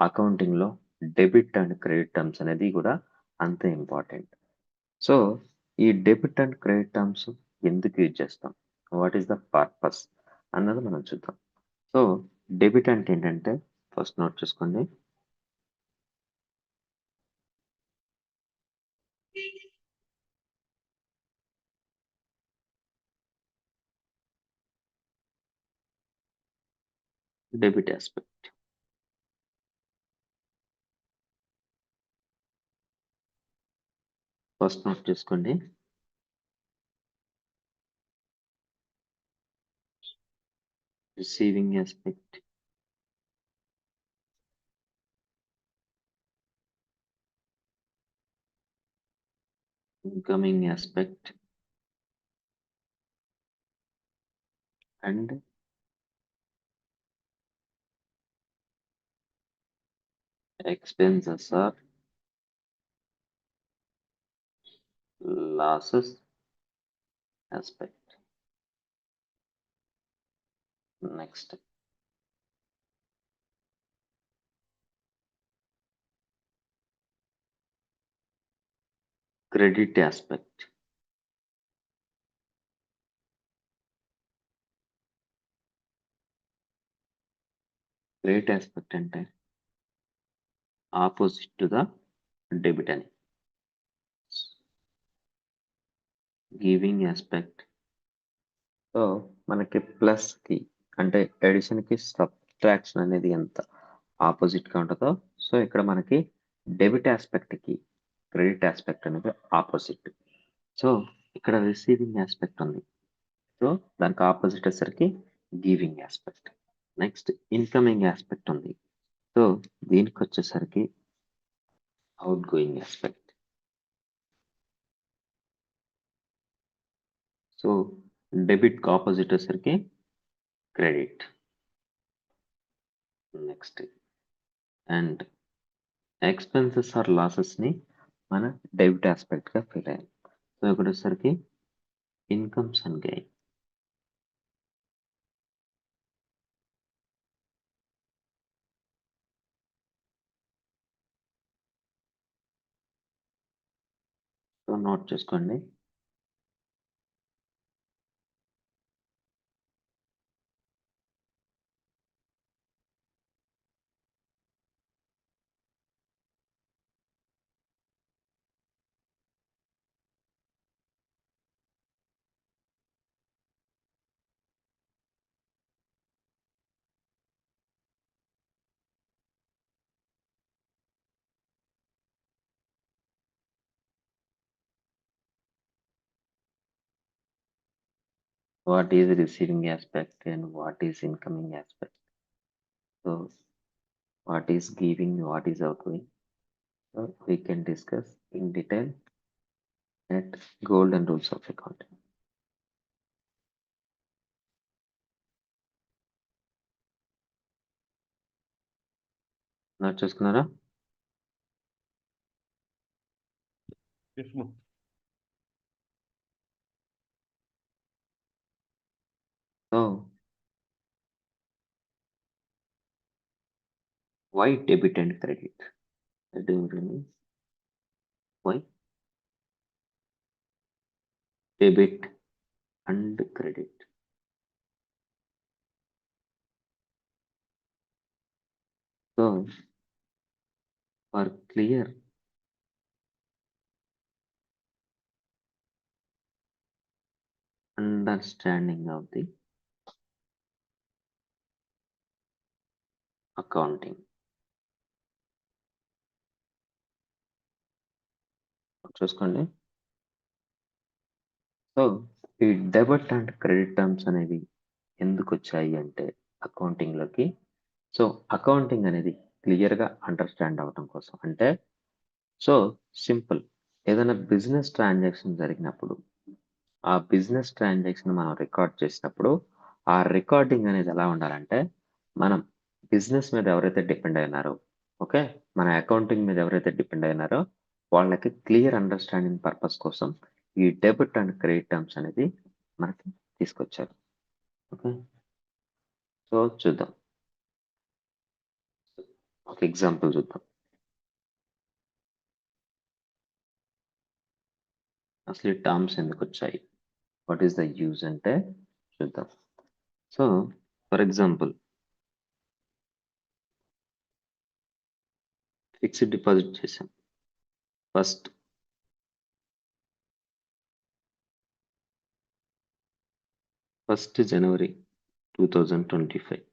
అకౌంటింగ్‌లో debit and credit terms అనేది కూడా అంతే ఇంపార్టెంట్. సో, ఈ డెబిట్ అండ్ క్రెడిట్ టర్మ్స్ ఎందుకు యూజ్ చేస్తాం? వాట్ ఈస్ ద పర్పస్ అన్నది మనం చూద్దాం. సో, డెబిట్ అంటే ఏంటంటే ఫస్ట్ నోట్ చేసుకోండి. Debit aspect. ఫస్ట్ నోట్ చేసుకోండి. Receiving aspect. Incoming aspect and expenses are losses aspect. Next, credit aspect. Credit aspect అంటే ఆపోజిట్ టు ద డెబిట్ అని. Giving aspect. సో మనకి ప్లస్ కి అంటే ఎడిషన్ కి సబ్ట్రాక్షన్ అనేది ఎంత ఆపోజిట్ గా ఉంటుందో, సో ఇక్కడ మనకి డెబిట్ ఆస్పెక్ట్ కి క్రెడిట్ ఆస్పెక్ట్ అనేది ఆపోజిట్. సో ఇక్కడ రిసీవింగ్ ఆస్పెక్ట్ ఉంది, సో దానికి ఆపోజిట్ వచ్చేసరికి giving aspect. Next incoming aspect ఉంది, సో దీనికి వచ్చేసరికి out going aspect. So debit కి ఆపోజిట్ వచ్చేసరికి credit. Next and expenses or losses ని మన డెబిట్ ఆస్పెక్ట్ గా ఫీల్ అయ్యాం. సో ఇక్కడ వచ్చేసరికి incomes and gain. So note చేసుకోండి. What is receiving aspect and what is incoming aspect? So what is giving, what is outgoing? So we can discuss in detail at golden rules of accounting. Note చేసుకున్నారా? So why debit and credit? Do you really? Why debit and credit? So for clear understanding of the accounting. చూసుకోండి. So ఈ debit and credit terms అనేవి ఎందుకు వచ్చాయి అంటే accounting లోకి, so accounting అనేది clear గా అండర్స్టాండ్ అవడం కోసం. అంటే సో సింపుల్, ఏదైనా బిజినెస్ ట్రాన్సాక్షన్ జరిగినప్పుడు ఆ బిజినెస్ ట్రాన్సాక్షన్ మనం రికార్డ్ చేసినప్పుడు ఆ రికార్డింగ్ అనేది ఎలా ఉండాలంటే, మనం బిజినెస్ మీద ఎవరైతే డిపెండ్ అయినారో, ఓకే, మన అకౌంటింగ్ మీద ఎవరైతే డిపెండ్ అయినారో వాళ్ళకి క్లియర్ అండర్స్టాండింగ్ పర్పస్ కోసం ఈ డెబిట్ అండ్ క్రెడిట్ టర్మ్స్ అనేది మనకి తీసుకొచ్చారు. ఓకే, సో చూద్దాం. ఒక ఎగ్జాంపుల్ చూద్దాం. అసలు ఈ టర్మ్స్ ఎందుకు వచ్చాయి, వాట్ ఈస్ ద యూజ్ అంటే చూద్దాం. So for example fixed deposit చేసాం. First January 2025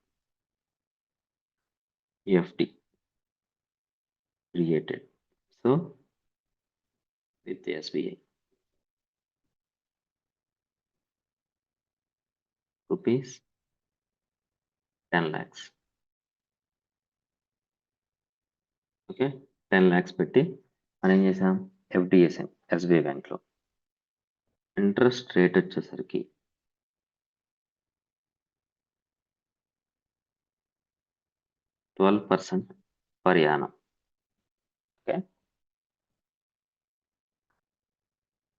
FD created. So with the SBI rupees 10 lakhs. Okay, 10 lakhs పెట్టి మనం ఏం చేసాం, FD చేసాం SBI బ్యాంక్లో. ఇంట్రెస్ట్ రేట్ వచ్చేసరికి 12% per annum. ఓకే,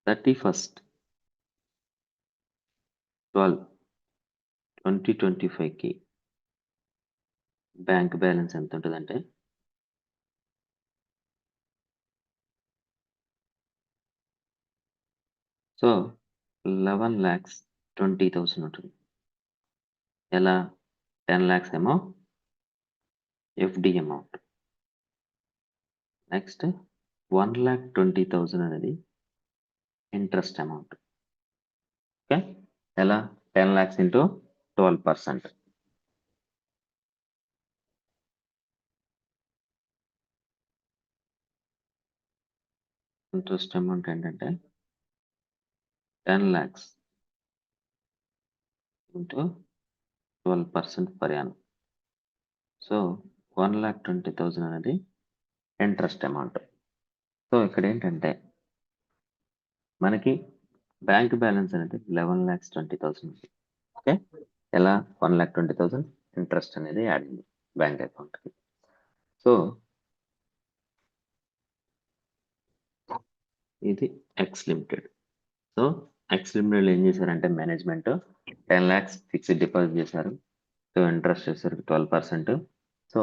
31/12/2025కి బ్యాంక్ బ్యాలెన్స్ ఎంత ఉంటుందంటే సో 11,20,000 ఉంటుంది. ఎలా, 10 lakhs ఏమో FD అమౌంట్, నెక్స్ట్ 1,20,000 అనేది ఇంట్రెస్ట్ అమౌంట్. ఓకే, ఎలా, 10 lakhs into 12%. ఇంట్రెస్ట్ అమౌంట్ ఏంటంటే 10 lakhs into 12% per annum. So 1,20,000 అనేది ఇంట్రెస్ట్ అమౌంట్. సో ఇక్కడ ఏంటంటే మనకి బ్యాంక్ బ్యాలెన్స్ అనేది 11,20,000. ఓకే, ఎలా, 1,20,000 ఇంట్రెస్ట్ అనేది యాడ్ అయింది బ్యాంక్ అకౌంట్కి. సో ఇది X limited. So X limited ఏం చేశారంటే మేనేజ్మెంట్ 10 lakhs ఫిక్స్డ్ డిపాజిట్ చేశారు. సో ఇంట్రెస్ట్ చేశారు 12%. సో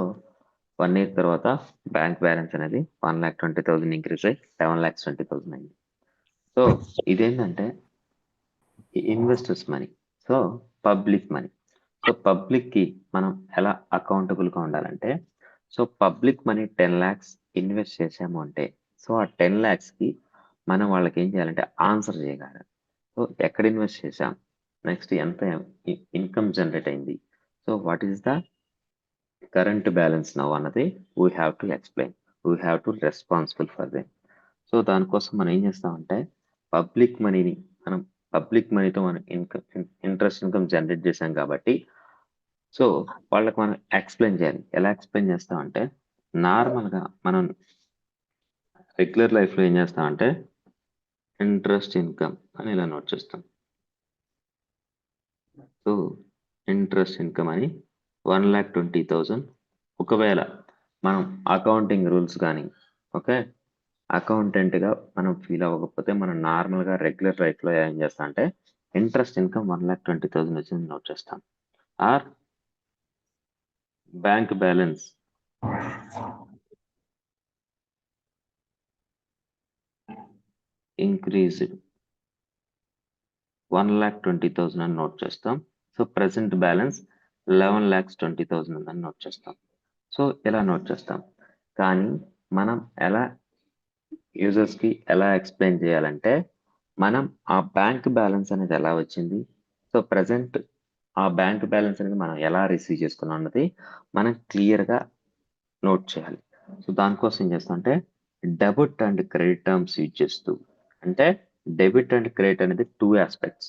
1 year తర్వాత బ్యాంక్ బ్యాలెన్స్ అనేది 1,20,000 ఇంక్రీజ్ అయ్యి 7,20,000 అయింది. సో ఇదేంటంటే investors money, so public money. So పబ్లిక్కి మనం ఎలా అకౌంటబుల్గా ఉండాలంటే, so public money 10 lakhs invest చేసాము అంటే సో ఆ 10 lakhsకి మనం వాళ్ళకి ఏం చేయాలంటే ఆన్సర్ చేయగలగాలి. సో ఎక్కడ ఇన్వెస్ట్ చేసాం, నెక్స్ట్ ఎంత ఇన్కమ్ జనరేట్ అయింది, so what is the current balance now అన్నది we have to explain, we have to responsible for them. So దానికోసం మనం ఏం చేస్తామంటే పబ్లిక్ మనీతో మనం ఇంట్రెస్ట్ ఇన్కమ్ జనరేట్ చేసాం కాబట్టి సో వాళ్ళకి మనం ఎక్స్ప్లెయిన్ చేయాలి. ఎలా ఎక్స్ప్లెయిన్ చేస్తామంటే నార్మల్గా మనం రెగ్యులర్ లైఫ్లో ఏం చేస్తామంటే ఇంట్రెస్ట్ ఇన్కమ్ అని ఇలా నోట్ చేస్తాం. సో ఇంట్రెస్ట్ ఇన్కమ్ అని 1,20,000. ఒకవేళ మనం అకౌంటింగ్ రూల్స్ కానీ ఓకే అకౌంటెంట్గా మనం ఫీల్ అవ్వకపోతే మనం నార్మల్గా రెగ్యులర్ లైఫ్లో ఏం చేస్తాం అంటే ఇంట్రెస్ట్ ఇన్కమ్ 1,20,000 వచ్చింది నోట్ చేస్తాం. ఆర్ బ్యాంక్ బ్యాలెన్స్ ఇంక్రీజ్డ్ 1,20,000 అని నోట్ చేస్తాం. సో ప్రెసెంట్ బ్యాలెన్స్ 11,20,000 అని నోట్ చేస్తాం. సో ఇలా నోట్ చేస్తాం. కానీ మనం ఎలా యూజర్స్కి ఎలా ఎక్స్ప్లెయిన్ చేయాలంటే మనం ఆ బ్యాంక్ బ్యాలెన్స్ అనేది ఎలా వచ్చింది, సో ప్రజెంట్ ఆ బ్యాంక్ బ్యాలెన్స్ అనేది మనం ఎలా రిసీవ్ చేసుకున్నాం అన్నది మనం క్లియర్గా నోట్ చేయాలి. సో దానికోసం ఏం చేస్తాం అంటే debit and credit terms use చేస్తూ, అంటే డెబిట్ అండ్ క్రెడిట్ అనేది 2 aspects.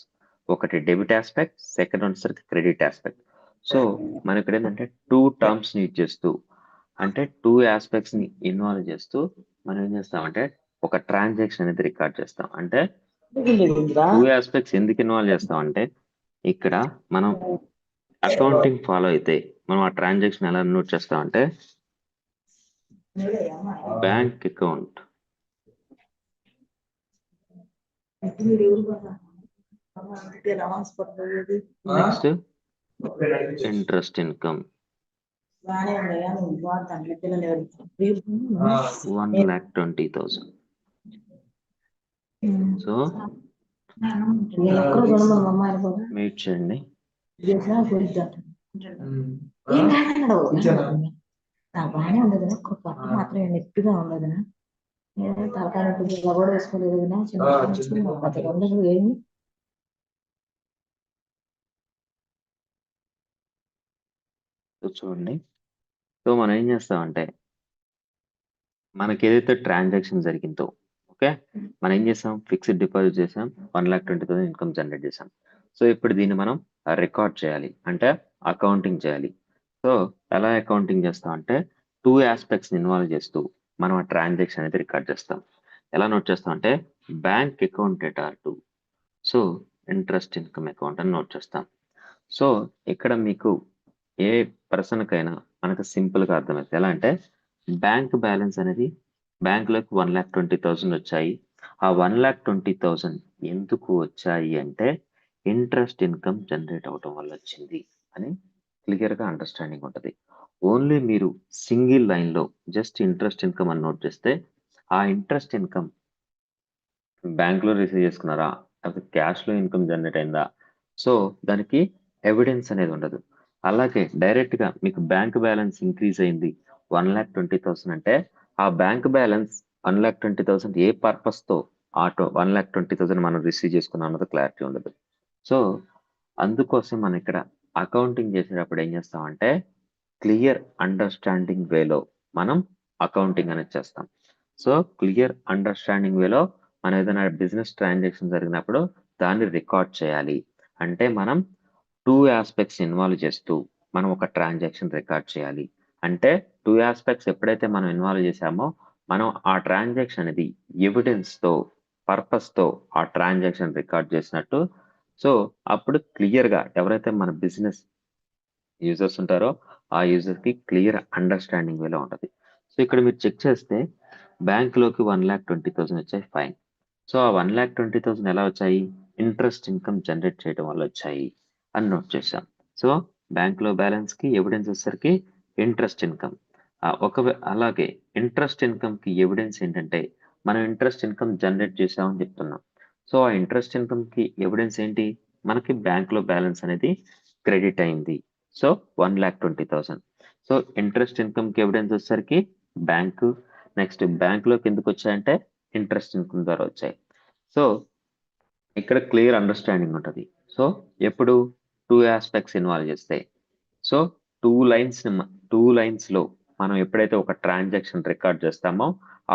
ఒకటి డెబిట్ ఆస్పెక్ట్, సెకండ్ వచ్చేసరికి క్రెడిట్ ఆస్పెక్ట్. సో మనం ఇక్కడ ఏంటంటే 2 terms యూజ్ చేస్తూ, అంటే 2 aspects ని ఇన్వాల్వ్ చేస్తూ మనం ఏం చేస్తామంటే ఒక ట్రాన్సాక్షన్ అనేది రికార్డ్ చేస్తాం. అంటే 2 aspects ఎందుకు ఇన్వాల్వ్ చేస్తాం అంటే ఇక్కడ మనం అకౌంటింగ్ ఫాలో అయితే మనం ఆ ట్రాన్సాక్షన్ ఎలా నోట్ చేస్తామంటే bank account next interest income బాగానే ఉన్నాయా నువ్వు వాడతాను పిల్లలు 1,20,000. సో ఎక్కడ చూడమని మా అమ్మాయి కూడా మీట్ చేయండి. చేసినా గురించి ఏం కాదన్నాడు నాకు బాగానే ఉండదు ఒక పట్టు మాత్రం నెట్టుగా ఉండదు ఏదో తలకాయ కూడా వేసుకోలేదు చిన్న పది ఉండదు ఏమి సో చూడండి. సో మనం ఏం చేస్తామంటే మనకి ఏదైతే ట్రాన్సాక్షన్ జరిగిందో ఓకే మనం ఏం చేసాం ఫిక్స్డ్ డిపాజిట్ చేసాం 1,20,000 ఇన్కమ్ జనరేట్ చేసాం. సో ఇప్పుడు దీన్ని మనం రికార్డ్ చేయాలి అంటే అకౌంటింగ్ చేయాలి. సో ఎలా అకౌంటింగ్ చేస్తాం అంటే 2 ఆస్పెక్ట్స్ ఇన్వాల్వ్ చేస్తూ మనం ఆ ట్రాన్సాక్షన్ అనేది రికార్డ్ చేస్తాం. ఎలా నోట్ చేస్తాం అంటే bank account data to so interest income account అని నోట్ చేస్తాం. సో ఇక్కడ మీకు ఏ పర్సన్కైనా మనకు సింపుల్గా అర్థమవుతుంది. ఎలా అంటే బ్యాంక్ బ్యాలెన్స్ అనేది బ్యాంకులోకి 1,20,000 వచ్చాయి. ఆ 1,20,000 ఎందుకు వచ్చాయి అంటే ఇంట్రెస్ట్ ఇన్కమ్ జనరేట్ అవడం వల్ల వచ్చింది అని క్లియర్గా అండర్స్టాండింగ్ ఉంటుంది. ఓన్లీ మీరు సింగిల్ లైన్లో జస్ట్ ఇంట్రెస్ట్ ఇన్కమ్ అని నోట్ చేస్తే ఆ ఇంట్రెస్ట్ ఇన్కమ్ బ్యాంక్లో రిసీవ్ చేసుకున్నారా లేకపోతే క్యాష్లో ఇన్కమ్ జనరేట్ అయిందా సో దానికి ఎవిడెన్స్ అనేది ఉండదు. అలాగే డైరెక్ట్గా మీకు బ్యాంక్ బ్యాలెన్స్ ఇంక్రీజ్ అయింది 1,20,000 అంటే ఆ బ్యాంక్ బ్యాలెన్స్ 1,20,000 ఏ పర్పస్తో ఆటో 1,20,000 మనం రిసీవ్ చేసుకున్నాం అన్నది క్లారిటీ ఉండదు. సో అందుకోసం మనం ఇక్కడ అకౌంటింగ్ చేసేటప్పుడు ఏం చేస్తామంటే క్లియర్ అండర్స్టాండింగ్ వేలో మనం అకౌంటింగ్ అనేది చేస్తాం. సో క్లియర్ అండర్స్టాండింగ్ వేలో మనం ఏదైనా బిజినెస్ ట్రాన్సాక్షన్ జరిగినప్పుడు దాన్ని రికార్డ్ చేయాలి. అంటే మనం 2 ఆస్పెక్ట్స్ ఇన్వాల్వ్ చేస్తూ మనం ఒక ట్రాన్సాక్షన్ రికార్డ్ చేయాలి. అంటే 2 ఆస్పెక్ట్స్ ఎప్పుడైతే మనం ఇన్వాల్వ్ చేశామో మనం ఆ ట్రాన్సాక్షన్ అనేది ఎవిడెన్స్‌తో, పర్పస్‌తో ఆ ట్రాన్సాక్షన్ రికార్డ్ చేసినట్టు. సో అప్పుడు క్లియర్‌గా ఎవరైతే మన బిజినెస్ యూజర్స్ ఉంటారో ఆ యూజర్‌కి క్లియర్ అండర్‌స్టాండింగ్ వేలో ఉంటది. సో ఇక్కడ మీరు చెక్ చేస్తే బ్యాంక్‌లోకి 1,20,000 వచ్చాయి ఫైన్. సో ఆ 1,20,000 ఎలా వచ్చాయి? ఇంట్రెస్ట్ ఇన్కమ్ జనరేట్ చేయడం వల్ల వచ్చాయి అని నోట్ చేశాం. సో బ్యాంక్‌లో బ్యాలెన్స్‌కి ఎవిడెన్స్ వచ్చేసరికి ఇంట్రెస్ట్ ఇన్కమ్. అలాగే ఇంట్రెస్ట్ ఇన్కమ్‌కి ఎవిడెన్స్ ఏంటంటే మనం ఇంట్రెస్ట్ ఇన్కమ్ జనరేట్ చేశామని చెప్తున్నాం. సో ఆ ఇంట్రెస్ట్ ఇన్కమ్‌కి ఎవిడెన్స్ ఏంటి? మనకి బ్యాంక్‌లో బ్యాలెన్స్ అనేది క్రెడిట్ అయింది. సో 1,20,000. సో ఇంట్రెస్ట్ ఇన్కమ్‌కి ఎవిడెన్స్ వచ్చేసరికి బ్యాంకు నెక్స్ట్ బ్యాంక్‌లోకి ఎందుకు వచ్చాయంటే ఇంట్రెస్ట్ ఇన్కమ్ ద్వారా వచ్చాయి. సో ఇక్కడ క్లియర్ అండర్స్టాండింగ్ ఉంటది. సో ఎప్పుడు 2 ఆస్పెక్ట్స్ ఇన్వాల్వ్ చేస్తే సో 2 లైన్స్‌లో మనం ఎప్పుడైతే ఒక ట్రాన్సాక్షన్ రికార్డ్ చేస్తామో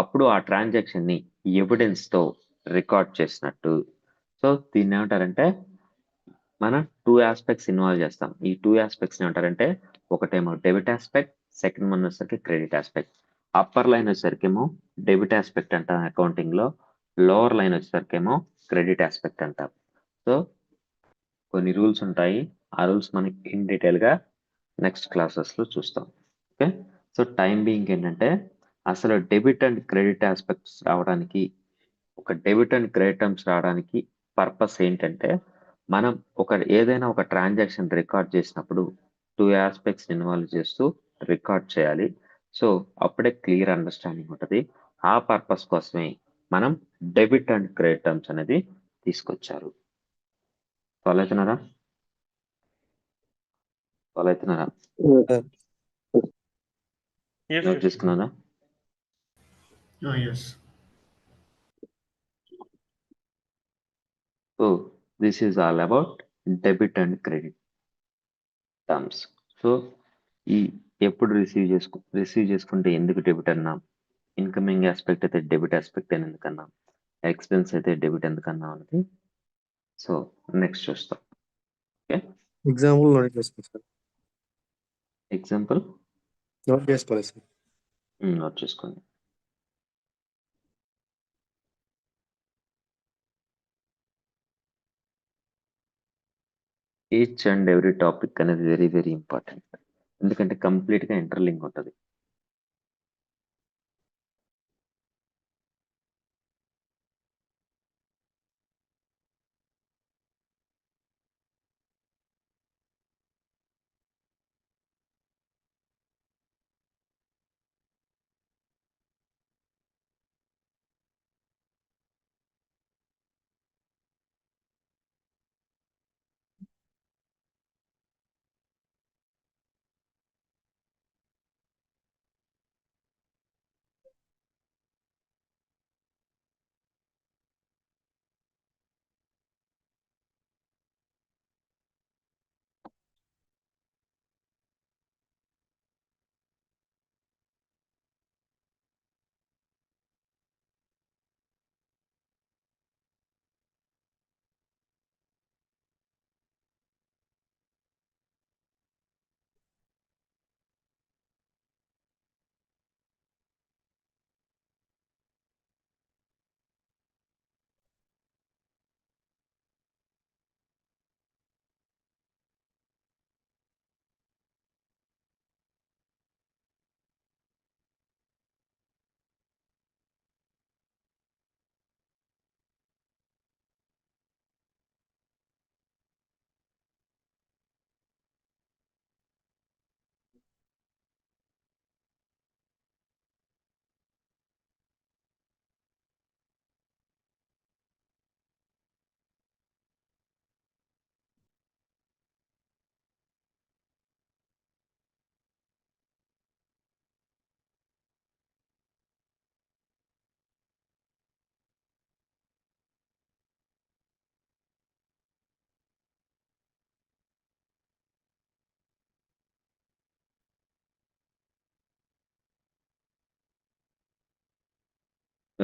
అప్పుడు ఆ ట్రాన్సాక్షన్‌ని ఎవిడెన్స్‌తో రికార్డ్ చేసినట్టు. సో దీన్నేమంటారంటే మనం 2 ఆస్పెక్ట్స్ ఇన్వాల్వ్ చేస్తాం. ఈ 2 ఆస్పెక్ట్స్‌ని ఏమంటారంటే ఒకటేమో డెబిట్ ఆస్పెక్ట్, సెకండ్ వన్ వచ్చేసరికి క్రెడిట్ ఆస్పెక్ట్. అప్పర్ లైన్ వచ్చేసరికేమో డెబిట్ ఆస్పెక్ట్ అంటాం అకౌంటింగ్‌లో. లోవర్ లైన్ వచ్చేసరికేమో క్రెడిట్ ఆస్పెక్ట్ అంటాం. సో కొన్ని రూల్స్ ఉంటాయి. ఆ రూల్స్ మనం ఇన్ డీటెయిల్‌గా నెక్స్ట్ క్లాసెస్‌లో చూస్తాం. ఓకే. సో టైమ్ బీయింగ్ ఏంటంటే అసలు డెబిట్ అండ్ క్రెడిట్ ఆస్పెక్ట్స్ రావడానికి ఒక డెబిట్ అండ్ క్రెడిట్ టర్మ్స్ రావడానికి పర్పస్ ఏంటంటే మనం ఏదైనా ఒక ట్రాన్సాక్షన్ రికార్డ్ చేసినప్పుడు 2 ఆస్పెక్ట్స్ ఇన్వాల్వ్ చేస్తూ రికార్డ్ చేయాలి. సో అప్పుడే క్లియర్ అండర్స్టాండింగ్ ఉంటది. ఆ పర్పస్ కోసమే మనం డెబిట్ అండ్ క్రెడిట్ టర్మ్స్ అనేది తీసుకొచ్చారు. ఫాలో అవుతున్నారా? ఫాలో అవుతున్నారా? Yes, note yes. చేసుకున్నారా? Oh, yes. So this is all about debit and credit terms. So ఈ ఎప్పుడు రిసీవ్ చేసుకుంటే ఎందుకు డెబిట్ అన్నాం? ఇన్కమింగ్ ఆస్పెక్ట్ అయితే డెబిట్ ఆస్పెక్ట్ అని ఎందుకన్నాం? ఎక్స్పెన్స్ అయితే డెబిట్ ఎందుకన్నాం అనేది సో నెక్స్ట్ చూస్తాం. ఓకే. ఎగ్జాంపుల్ నోట్ చేసుకోండి సార్. ఎగ్జాంపుల్ నోట్ చేసుకోవాలి సార్. నోట్ చేసుకోండి. ఈచ్ అండ్ ఎవ్రీ టాపిక్ అనేది వెరీ వెరీ ఇంపార్టెంట్. ఎందుకంటే కంప్లీట్గా ఇంటర్లింక్ ఉంటుంది.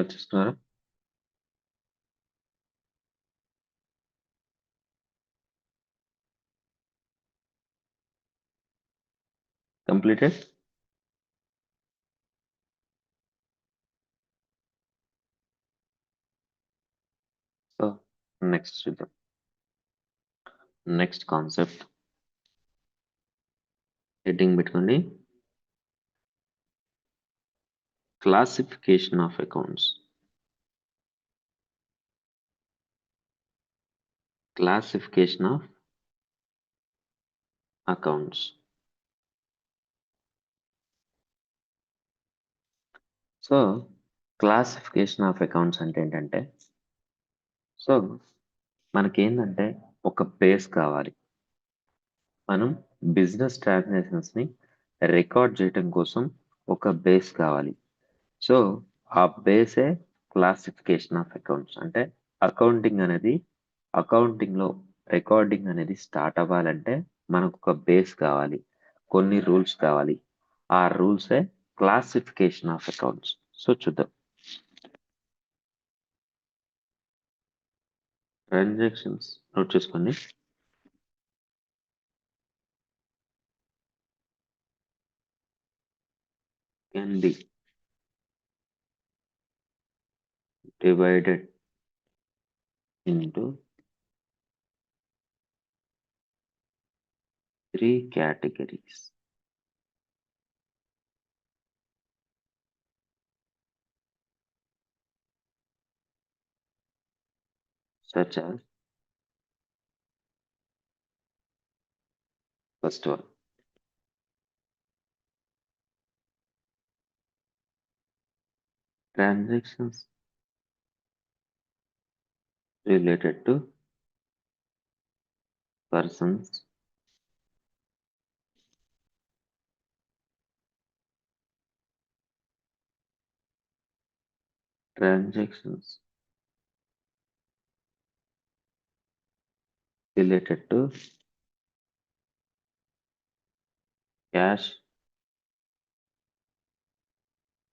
వచ్చేస్తున్నారా? కంప్లీటెడ్? సో నెక్స్ట్ చూద్దాం. నెక్స్ట్ కాన్సెప్ట్ హెడ్డింగ్ పెట్టుకోండి, classification of accounts. Classification of accounts. So classification of accounts అంటే ఏంటంటే, సో మనకేంటంటే ఒక బేస్ కావాలి. మనం బిజినెస్ ట్రాన్సాక్షన్స్ని రికార్డ్ చేయడం కోసం ఒక బేస్ కావాలి. సో ఆ బేసే క్లాసిఫికేషన్ ఆఫ్ అకౌంట్స్. అంటే అకౌంటింగ్లో రికార్డింగ్ అనేది స్టార్ట్ అవ్వాలంటే మనకు ఒక బేస్ కావాలి, కొన్ని రూల్స్ కావాలి. ఆ రూల్సే క్లాసిఫికేషన్ ఆఫ్ అకౌంట్స్. సో చూద్దాం. ట్రాన్సాక్షన్స్ నోట్ చేసుకోండి. Can be divided into 3 categories. Such as, first one, transactions related to persons, transactions related to cash,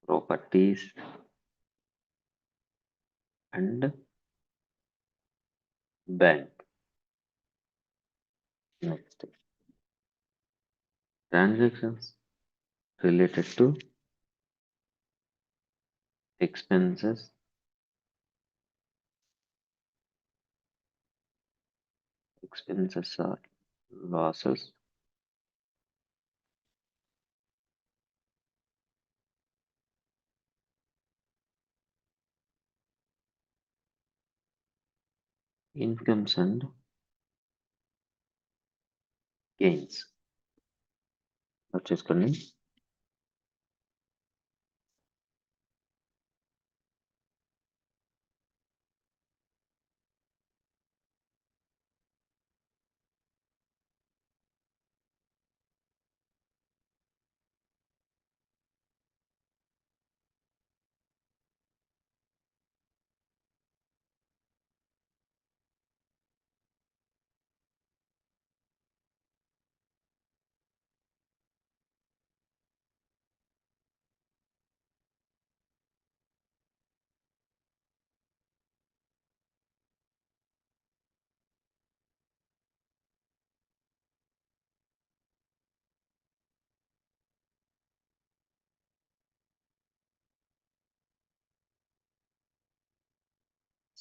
properties, and bank. Next, transactions related to expenses, or losses, incomes and gains. Note చేసుకోండి.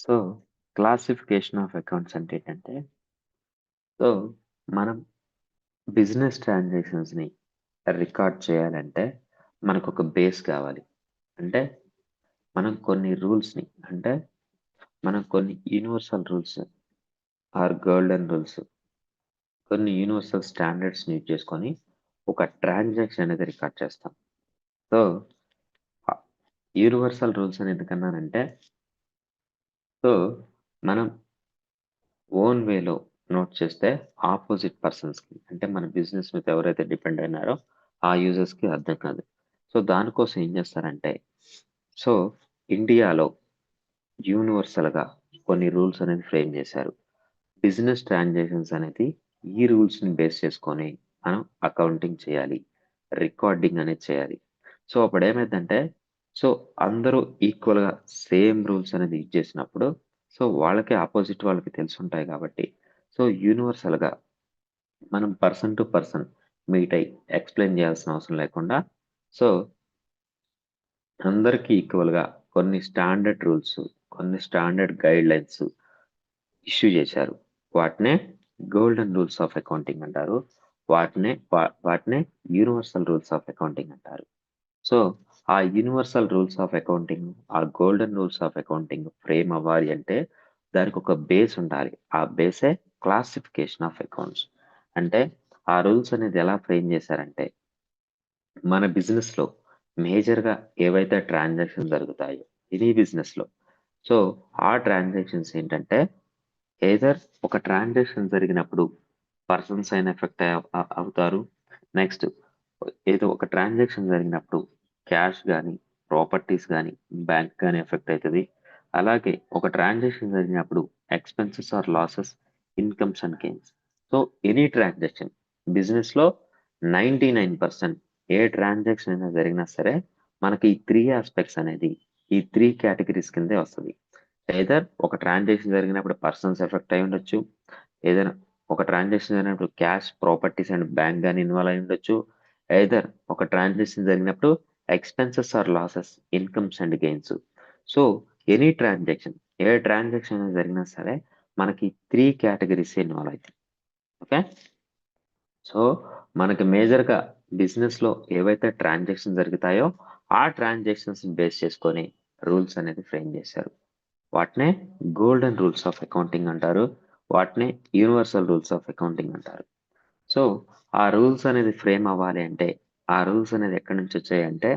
So classification of accounts అంటే ఏంటంటే, so మనం business ట్రాన్సాక్షన్స్ని record చేయాలంటే మనకు ఒక base కావాలి. అంటే మనం కొన్ని రూల్స్ని, అంటే మనం కొన్ని universal rules or golden rules, కొన్ని యూనివర్సల్ స్టాండర్డ్స్ని యూజ్ చేసుకొని ఒక ట్రాన్సాక్షన్ అనేది రికార్డ్ చేస్తాం. సో యూనివర్సల్ రూల్స్ అని ఎందుకన్నానంటే, సో మనం ఓన్ వేలో నోట్ చేస్తే ఆపోజిట్ పర్సన్స్కి, అంటే మన బిజినెస్ మీద ఎవరైతే డిపెండ్ అయినారో ఆ యూజర్స్కి అర్థం కాదు. సో దానికోసం ఏం చేస్తారంటే, సో ఇండియాలో యూనివర్సల్గా కొన్ని రూల్స్ అనేది ఫ్రేమ్ చేశారు. బిజినెస్ ట్రాన్సాక్షన్స్ అనేది ఈ రూల్స్ని బేస్ చేసుకొని మనం అకౌంటింగ్ చేయాలి, రికార్డింగ్ అనేది చేయాలి. సో అప్పుడు ఏమైందంటే, సో అందరూ ఈక్వల్గా సేమ్ రూల్స్ అనేది యూజ్ చేసినప్పుడు సో వాళ్ళకి ఆపోజిట్ వాళ్ళకి తెలిసి ఉంటాయి కాబట్టి సో యూనివర్సల్గా మనం పర్సన్ టు పర్సన్ మీట్ అయ్యి ఎక్స్ప్లెయిన్ చేయాల్సిన అవసరం లేకుండా సో అందరికీ ఈక్వల్గా కొన్ని స్టాండర్డ్ రూల్స్ కొన్ని స్టాండర్డ్ గైడ్ లైన్స్ ఇష్యూ చేశారు. వాటినే గోల్డెన్ రూల్స్ ఆఫ్ అకౌంటింగ్ అంటారు. వాటినే యూనివర్సల్ రూల్స్ ఆఫ్ అకౌంటింగ్ అంటారు. సో ఆ యూనివర్సల్ రూల్స్ ఆఫ్ అకౌంటింగ్ ఆ golden rules of accounting frame అవ్వాలి అంటే దానికి ఒక బేస్ ఉండాలి. ఆ బేసే క్లాసిఫికేషన్ ఆఫ్ అకౌంట్స్. అంటే ఆ రూల్స్ అనేది ఎలా ఫ్రేమ్ చేశారంటే మన బిజినెస్లో మేజర్గా ఏవైతే ట్రాన్సాక్షన్ జరుగుతాయో ఎనీ బిజినెస్లో సో ఆ ట్రాన్సాక్షన్స్ ఏంటంటే ఏదర్ ఒక ట్రాన్సాక్షన్ జరిగినప్పుడు పర్సన్స్ అయిన ఎఫెక్ట్ అవుతారు. నెక్స్ట్ ఏదో ఒక ట్రాన్సాక్షన్ జరిగినప్పుడు క్యాష్ కానీ ప్రాపర్టీస్ కానీ బ్యాంక్ కానీ ఎఫెక్ట్ అవుతుంది. అలాగే ఒక ట్రాన్సాక్షన్ జరిగినప్పుడు expenses or losses incomes and gains. So any transaction బిజినెస్లో 99% ఏ ట్రాన్సాక్షన్ అయినా జరిగినా సరే మనకి ఈ 3 ఆస్పెక్ట్స్ అనేది ఈ 3 కేటగిరీస్ కిందే వస్తుంది. ఏదర్ ఒక ట్రాన్సాక్షన్ జరిగినప్పుడు పర్సన్స్ ఎఫెక్ట్ అయి ఉండొచ్చు. ఏదైనా ఒక ట్రాన్సాక్షన్ జరిగినప్పుడు క్యాష్ ప్రాపర్టీస్ అండ్ బ్యాంక్ కానీ ఇన్వాల్వ్ అయి ఉండొచ్చు. ఐదర్ ఒక ట్రాన్సాక్షన్ జరిగినప్పుడు expenses or losses incomes and gains. So any transaction A transaction జరిగినా సరే మనకి 3 కేటగిరీస్ ఇన్వాల్వ్ అవుతాయి. ఓకే సో మనకి మేజర్గా బిజినెస్లో ఏవైతే ట్రాన్సాక్షన్ జరుగుతాయో ఆ ట్రాన్సాక్షన్స్ బేస్ చేసుకొని రూల్స్ అనేది ఫ్రేమ్ చేశారు. వాటినే గోల్డెన్ రూల్స్ ఆఫ్ అకౌంటింగ్ అంటారు. వాటినే యూనివర్సల్ రూల్స్ ఆఫ్ అకౌంటింగ్ అంటారు. సో ఆ రూల్స్ అనేది ఫ్రేమ్ అవ్వాలి అంటే ఆ రూల్స్ అనేది ఎక్కడి నుంచి వచ్చాయంటే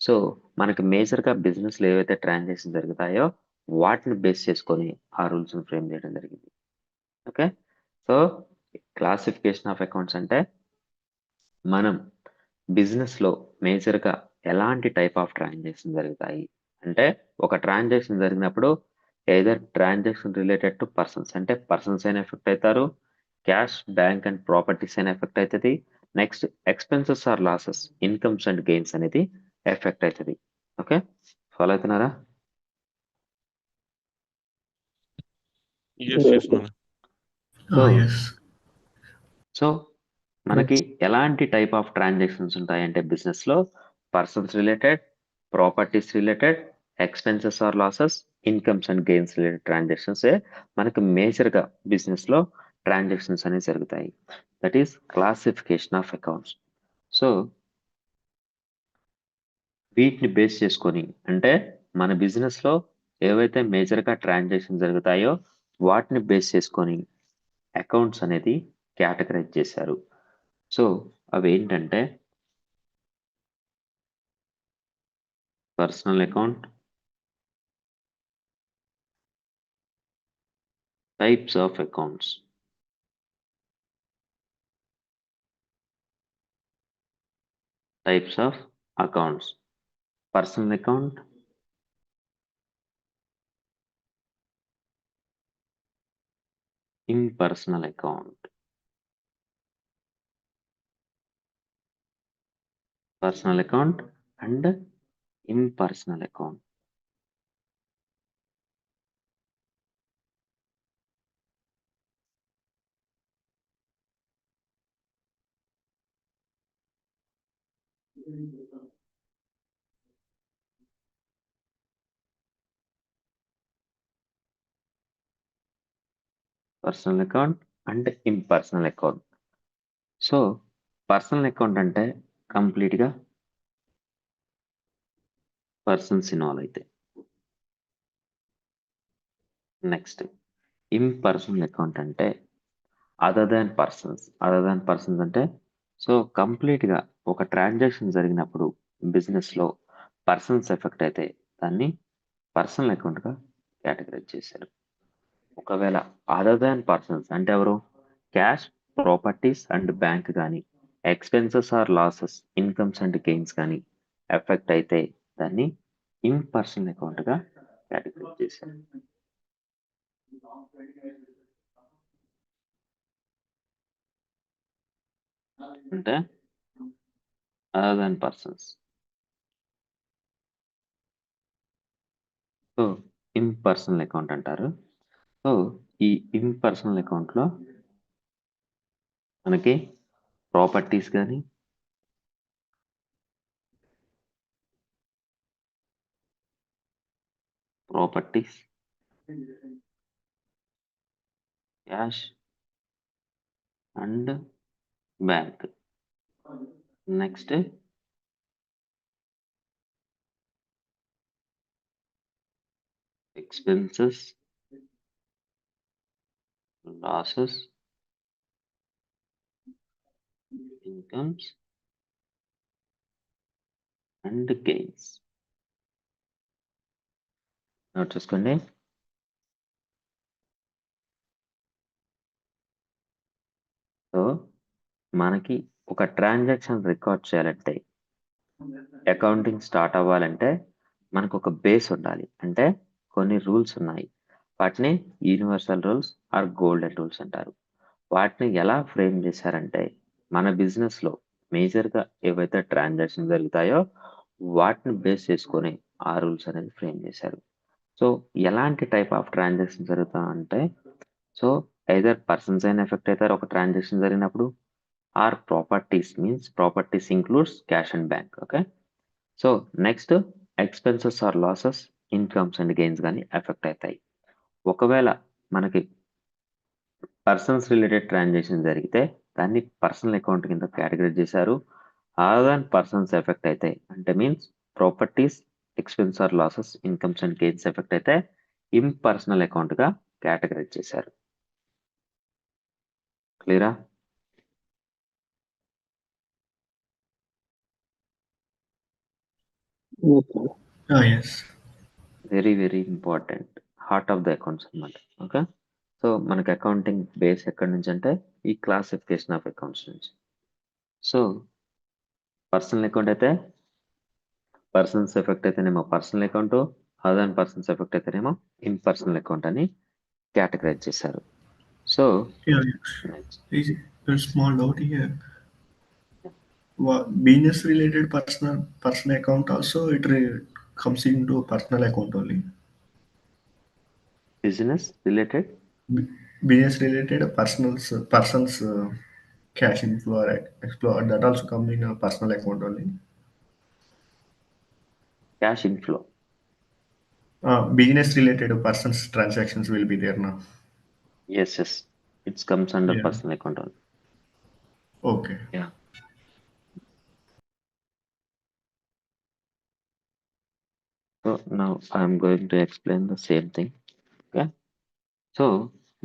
సో మనకి మేజర్గా బిజినెస్లో ఏవైతే ట్రాన్సాక్షన్ జరుగుతాయో వాటిని బేస్ చేసుకొని ఆ రూల్స్ని ఫ్రేమ్ చేయడం జరిగింది. Okay so classification of accounts అంటే మనం బిజినెస్లో మేజర్గా ఎలాంటి టైప్ ఆఫ్ ట్రాన్సాక్షన్ జరుగుతాయి అంటే ఒక ట్రాన్సాక్షన్ జరిగినప్పుడు either transaction related to persons అంటే పర్సన్స్ అయినా ఎఫెక్ట్ అవుతారు. క్యాష్ బ్యాంక్ అండ్ ప్రాపర్టీస్ అయినా ఎఫెక్ట్ అవుతుంది. Next expenses or losses incomes and gains అనేది ఎఫెక్ట్ అవుతుంది. ఓకే ఫాలో అవుతున్నారా? Yes, yes, Nana. So, Yes. So మనకి ఎలాంటి టైప్ ఆఫ్ ట్రాన్సాక్షన్స్ ఉంటాయంటే బిజినెస్లో persons related properties related expenses or losses incomes and gains related transactions మనకి మేజర్గా బిజినెస్లో ట్రాన్సాక్షన్స్ అనేవి జరుగుతాయి. That is classification of accounts. So వీటిని బేస్ చేసుకొని అంటే మన బిజినెస్లో ఏవైతే మేజర్గా ట్రాన్సాక్షన్ జరుగుతాయో వాటిని బేస్ చేసుకొని అకౌంట్స్ అనేది కేటగరైజ్ చేశారు. సో అవి ఏంటంటే personal account, types of accounts, types of accounts, personal account, impersonal account, personal account and impersonal account. Personal account and impersonal account. So personal account అంటే కంప్లీట్గా పర్సన్స్ ఇన్వాల్వ్ అయితే. Next impersonal account అంటే other than persons అంటే so కంప్లీట్గా ఒక transaction జరిగినప్పుడు బిజినెస్లో persons effect అయితే దాన్ని పర్సనల్ అకౌంట్గా కేటగరైజ్ చేశారు. ఒకవేళ అదర్ దాన్ పర్సన్స్ అంటే ఎవరు క్యాష్ ప్రాపర్టీస్ అండ్ బ్యాంక్ కానీ expenses or losses incomes and gains కానీ ఎఫెక్ట్ అయితే దాన్ని ఇంపర్సనల్ అకౌంట్గా కేటగరైజ్ చేశారు. అంటే other than persons so impersonal account అంటారు. సో ఈ ఇంపర్సనల్ అకౌంట్లో మనకి ప్రాపర్టీస్ కానీ cash and bank. Next expenses, losses, incomes and gains. Note చేసుకోండి. సో మనకి ఒక ట్రాన్సాక్షన్ రికార్డ్ చేయాలంటే, అకౌంటింగ్ స్టార్ట్ అవ్వాలంటే మనకు ఒక బేస్ ఉండాలి. అంటే కొన్ని రూల్స్ ఉన్నాయి. వాటిని universal rules or golden rules అంటారు. వాటిని ఎలా ఫ్రేమ్ చేశారంటే, మన బిజినెస్లో మేజర్గా ఏవైతే ట్రాన్సాక్షన్ జరుగుతాయో వాటిని బేస్ చేసుకొని ఆ రూల్స్ అనేది ఫ్రేమ్ చేశారు. సో ఎలాంటి టైప్ ఆఫ్ ట్రాన్సాక్షన్ జరుగుతా అంటే, సో ఐదర్ పర్సన్స్ అయినా ఎఫెక్ట్ అవుతారు ఒక ట్రాన్సాక్షన్ జరిగినప్పుడు, or properties means properties includes cash and bank. Okay. So next expenses or losses, incomes and gains కానీ ఎఫెక్ట్ అవుతాయి. ఒకవేళ మనకి పర్సన్స్ రిలేటెడ్ ట్రాన్సాక్షన్ జరిగితే దాన్ని పర్సనల్ అకౌంట్ కింద కేటగరైజ్ చేశారు. అదర్ దాన్ పర్సన్స్ ఎఫెక్ట్ అవుతాయి అంటే means properties, expense or losses, incomes and gains effect అయితే ఇంపర్సనల్ అకౌంట్ గా కేటగరైజ్ చేశారు. క్లియరా? Yes. Very very important, heart of the accounts అన్నమాట. ఓకే. సో మనకి అకౌంటింగ్ బేస్ ఎక్కడి నుంచి అంటే ఈ క్లాసిఫికేషన్ ఆఫ్ అకౌంట్స్ నుంచి. సో పర్సనల్ అకౌంట్ అయితే పర్సన్స్ ఎఫెక్ట్ అయితేనేమో personal account, other than persons effect అయితేనేమో ఇంపర్సనల్ అకౌంట్ అని కేటగరైజ్ చేశారు. So Yeah, yes. A small doubt here. Business related personal account also comes into personal account only. Business related Business related persons cash inflow or explore that also come in a personal account only. Cash inflow, Business related persons transactions will be there now. Yes yes it's comes under Yeah. Personal account only. Okay. Yeah. So now I'm going to explain the same thing. Okay. So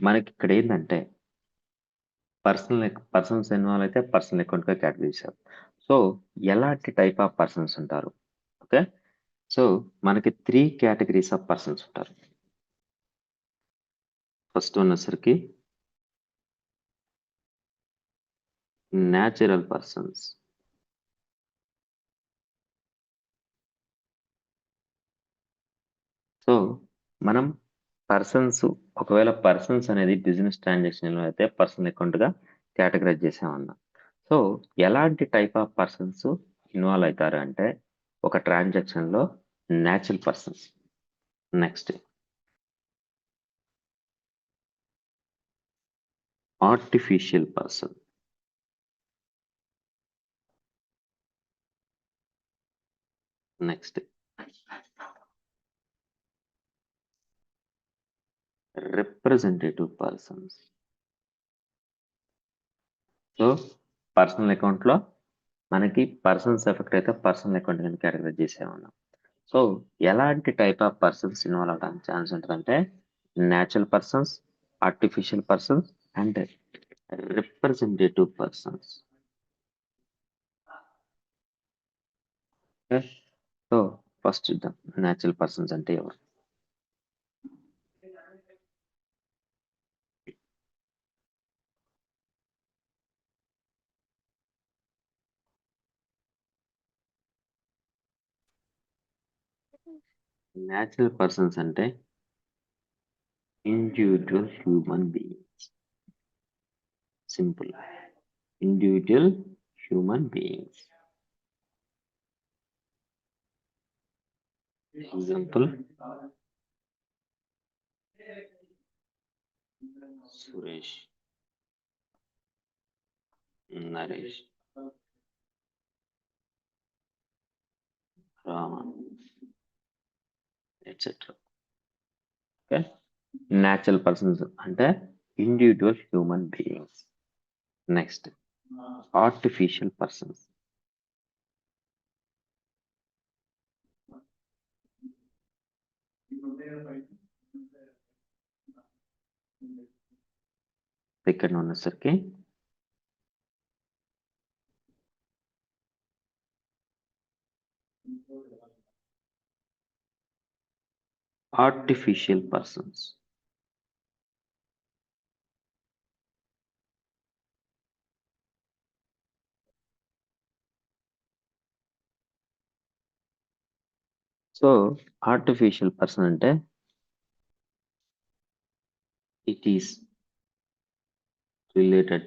మనకి ఇక్కడ ఏంటంటే persons involve అయితే personal అకౌంట్గా category చేశారు. So ఎలాంటి type of persons ఉంటారు? Okay. So మనకి 3 categories of persons ఉంటారు. ఫస్ట్ ఉన్నసరికి న్యాచురల్ పర్సన్స్. సో మనం పర్సన్స్, ఒకవేళ పర్సన్స్ అనేది బిజినెస్ ట్రాన్సాక్షన్ అయితే పర్సనల్ అకౌంట్ గా కేటగరైజ్ చేసామన్నాం. సో ఎలాంటి టైప్ ఆఫ్ పర్సన్స్ ఇన్వాల్వ్ అవుతారు అంటే ఒక ట్రాన్సాక్షన్ లో natural persons, next artificial person, next representative persons. So personal account లో మనకి పర్సన్స్ ఎఫెక్ట్ అయితే పర్సనల్ అకౌంట్ కింద కేటగరైజ్ చేసామన్నాం. సో ఎలాంటి టైప్ ఆఫ్ పర్సన్స్ ఇన్వాల్వ్ అవడానికి ఛాన్స్ ఉంటుందంటే natural persons, artificial persons and representative persons. So first చూద్దాం natural persons అంటే ఎవరు. న్యాచురల్ పర్సన్స్ అంటే individual human beings. Simple, individual human beings. Example Suresh, Naresh, Rama, etcetera. Okay, natural persons అంటే individual human beings. Next artificial persons. ఇక్కడ ఉన్నసరికి artificial persons. So artificial person అంటే it is related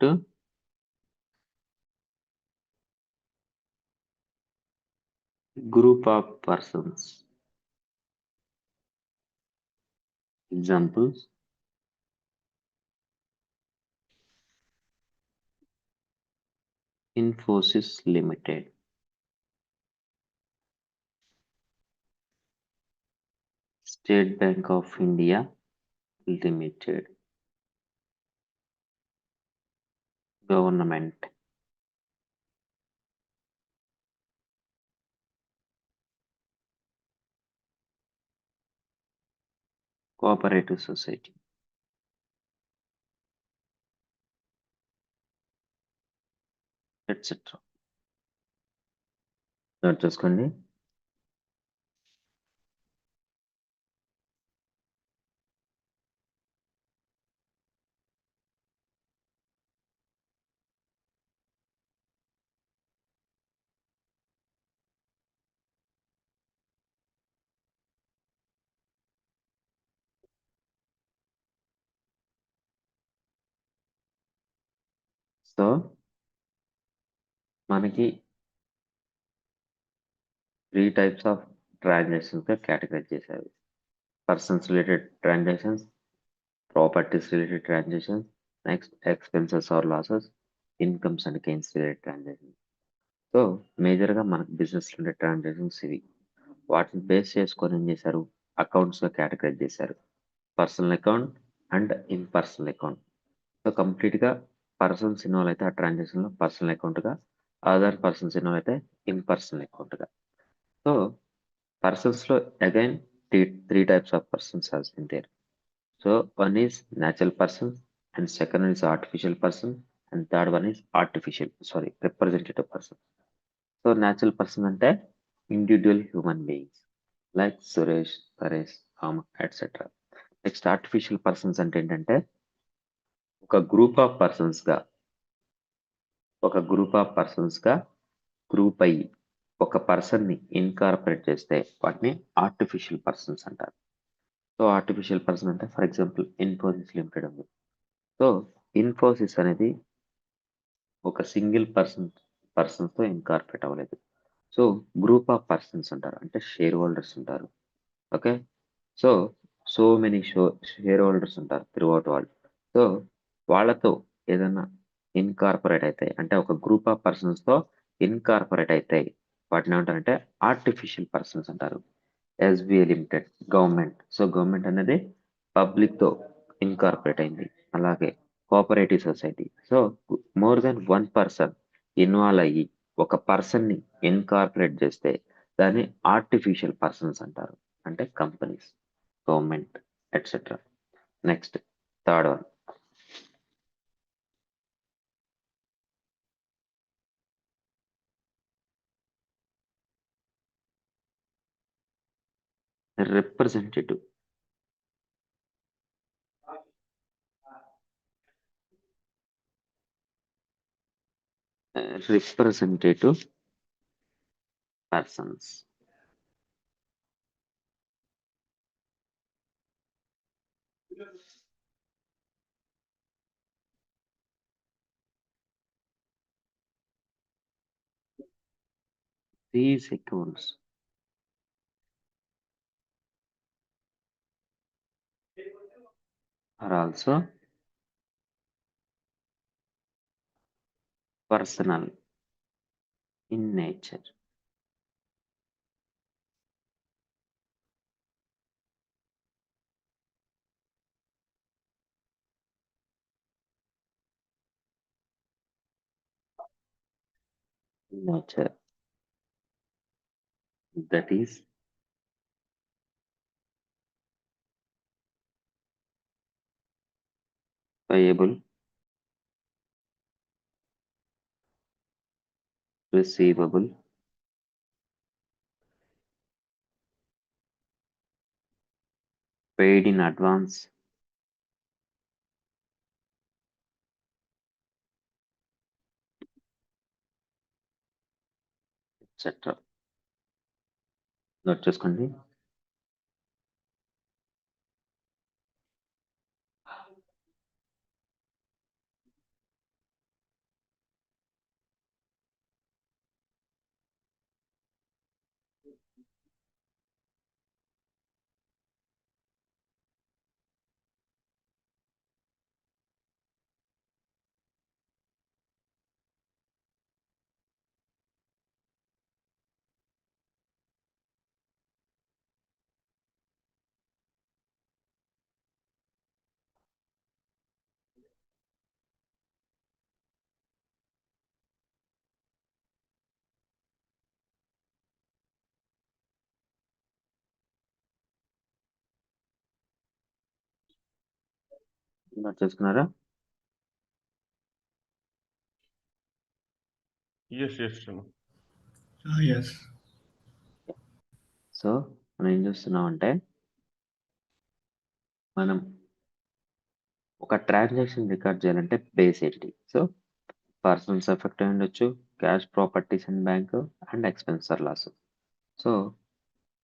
to group of persons. Examples: Infosys Limited, State Bank of India Limited, government, cooperative society. etc. Note చేసుకోండి. So మనకి 3 types of transactions గా categorize చేశారు. Persons related transactions, properties related transactions, next expenses or losses, incomes and gains related transactions. So మేజర్గా మనకు business ఉండే transactions ఇవి. వాటిని base చేసుకొని ఏం చేశారు, అకౌంట్స్గా కేటగరైజ్ చేశారు. Personal account and impersonal account. So కంప్లీట్గా పర్సన్స్ ఇన్వాల్వ్ అయితే ఆ ట్రాన్సాక్షన్లో పర్సనల్ అకౌంట్గా, అదర్ పర్సన్స్ ఇన్వాల్వ్ అయితే ఇన్పర్సనల్ అకౌంట్గా. సో పర్సన్స్లో again three types of persons has been there. So one is natural person, and second one is artificial person, and third one is representative person. So natural person అంటే individual human beings like Suresh, Naresh, Rama etcetera. Next artificial persons అంటే ఏంటంటే ఒక group of పర్సన్స్గా group అయ్యి ఒక పర్సన్ని incorporate చేస్తే వాటిని artificial persons అంటారు. సో ఆర్టిఫిషియల్ పర్సన్ అంటే ఫర్ ఎగ్జాంపుల్ ఇన్ఫోసిస్ లిమిటెడ్ ఉంది. సో ఇన్ఫోసిస్ అనేది ఒక సింగిల్ పర్సన్తో ఇన్కార్పొరేట్ అవ్వలేదు. సో గ్రూప్ ఆఫ్ పర్సన్స్ ఉంటారు, అంటే షేర్ హోల్డర్స్ ఉంటారు. Okay, so many share holders ఉంటారు త్రూ అవుట్ వరల్డ్. సో వాళ్ళతో ఏదైనా ఇన్కార్పొరేట్ అవుతాయి, అంటే ఒక గ్రూప్ ఆఫ్ పర్సన్స్తో ఇన్కార్పొరేట్ అవుతాయి, వాటిని ఏమంటారంటే ఆర్టిఫిషియల్ పర్సన్స్ అంటారు. SBI limited government. So government అనేది పబ్లిక్తో ఇన్కార్పొరేట్ అయింది. అలాగే cooperative society. So more than one person involve అయ్యి ఒక పర్సన్ని ఇన్కార్పొరేట్ చేస్తే దాన్ని ఆర్టిఫిషియల్ పర్సన్స్ అంటారు, అంటే companies, government etcetera. Next third one representative. Representative persons. These accounts are also personal in nature. Nature. That is payable, receivable, paid in advance, etc. Note చేసుకోండి. Note చేసుకున్నారా? Yes, yes, sir. Yes. So మనం ఏం చూస్తున్నాం అంటే మనం ఒక transaction record చేయాలంటే base ఏంటి? సో పర్సన్స్ ఎఫెక్ట్ అయి ఉండొచ్చు, cash, properties and bank and expenses loss. So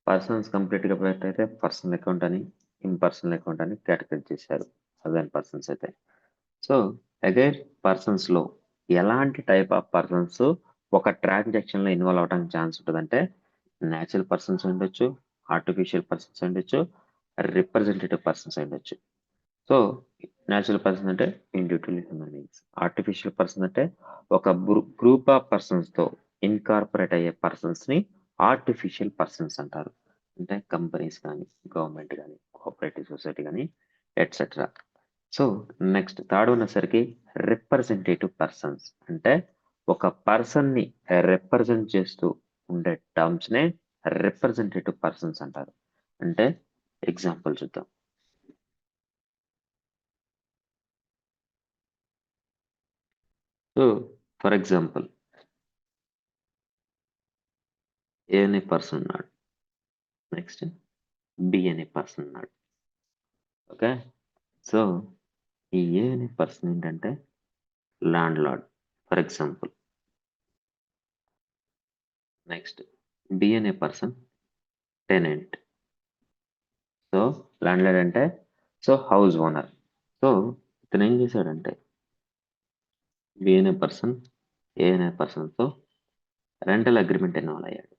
persons కంప్లీట్గా ఎఫెక్ట్ అయితే పర్సనల్ అకౌంట్ అని, ఇంపర్సనల్ అకౌంట్ అని కేటగిరీ చేశారు అదర్ పర్సన్స్ అయితే. సో అగైన్ పర్సన్స్లో ఎలాంటి టైప్ ఆఫ్ పర్సన్స్ ఒక ట్రాన్సాక్షన్లో ఇన్వాల్వ్ అవడానికి ఛాన్స్ ఉంటుందంటే న్యాచురల్ పర్సన్స్ ఉండొచ్చు, ఆర్టిఫిషియల్ పర్సన్స్ ఉండొచ్చు, రిప్రజెంటేటివ్ పర్సన్స్ ఉండొచ్చు. సో న్యాచురల్ పర్సన్ అంటే individual human beings, artificial person అంటే ఒక గ్రూప్ ఆఫ్ పర్సన్స్తో ఇన్కార్పొరేట్ అయ్యే పర్సన్స్ని ఆర్టిఫిషియల్ పర్సన్స్ అంటారు. అంటే కంపెనీస్ కానీ, గవర్నమెంట్ కానీ, కోఆపరేటివ్ సొసైటీ కానీ ఎట్సెట్రా. సో నెక్స్ట్ థర్డ్ ఉన్నసరికి రిప్రజెంటేటివ్ పర్సన్స్ అంటే ఒక పర్సన్ని రిప్రజెంట్ చేస్తూ ఉండే టర్మ్స్నే రిప్రజెంటేటివ్ పర్సన్స్ అంటారు. అంటే ఎగ్జాంపుల్ చూద్దాం. సో ఫర్ ఎగ్జాంపుల్ ఏ అనే పర్సన్ ఉన్నాడు, నెక్స్ట్ బి అనే పర్సన్ ఉన్నాడు. ఓకే, సో ఈ ఏ అనే పర్సన్ ఏంటంటే landlord for example. Next B అనే person tenant. So landlord అంటే సో హౌస్ ఓనర్. సో ఇతను ఏం చేశాడంటే బి అనే పర్సన్ ఏ అనే పర్సన్తో రెంటల్ అగ్రిమెంట్ ఇన్వాల్వ్ అయ్యాడు.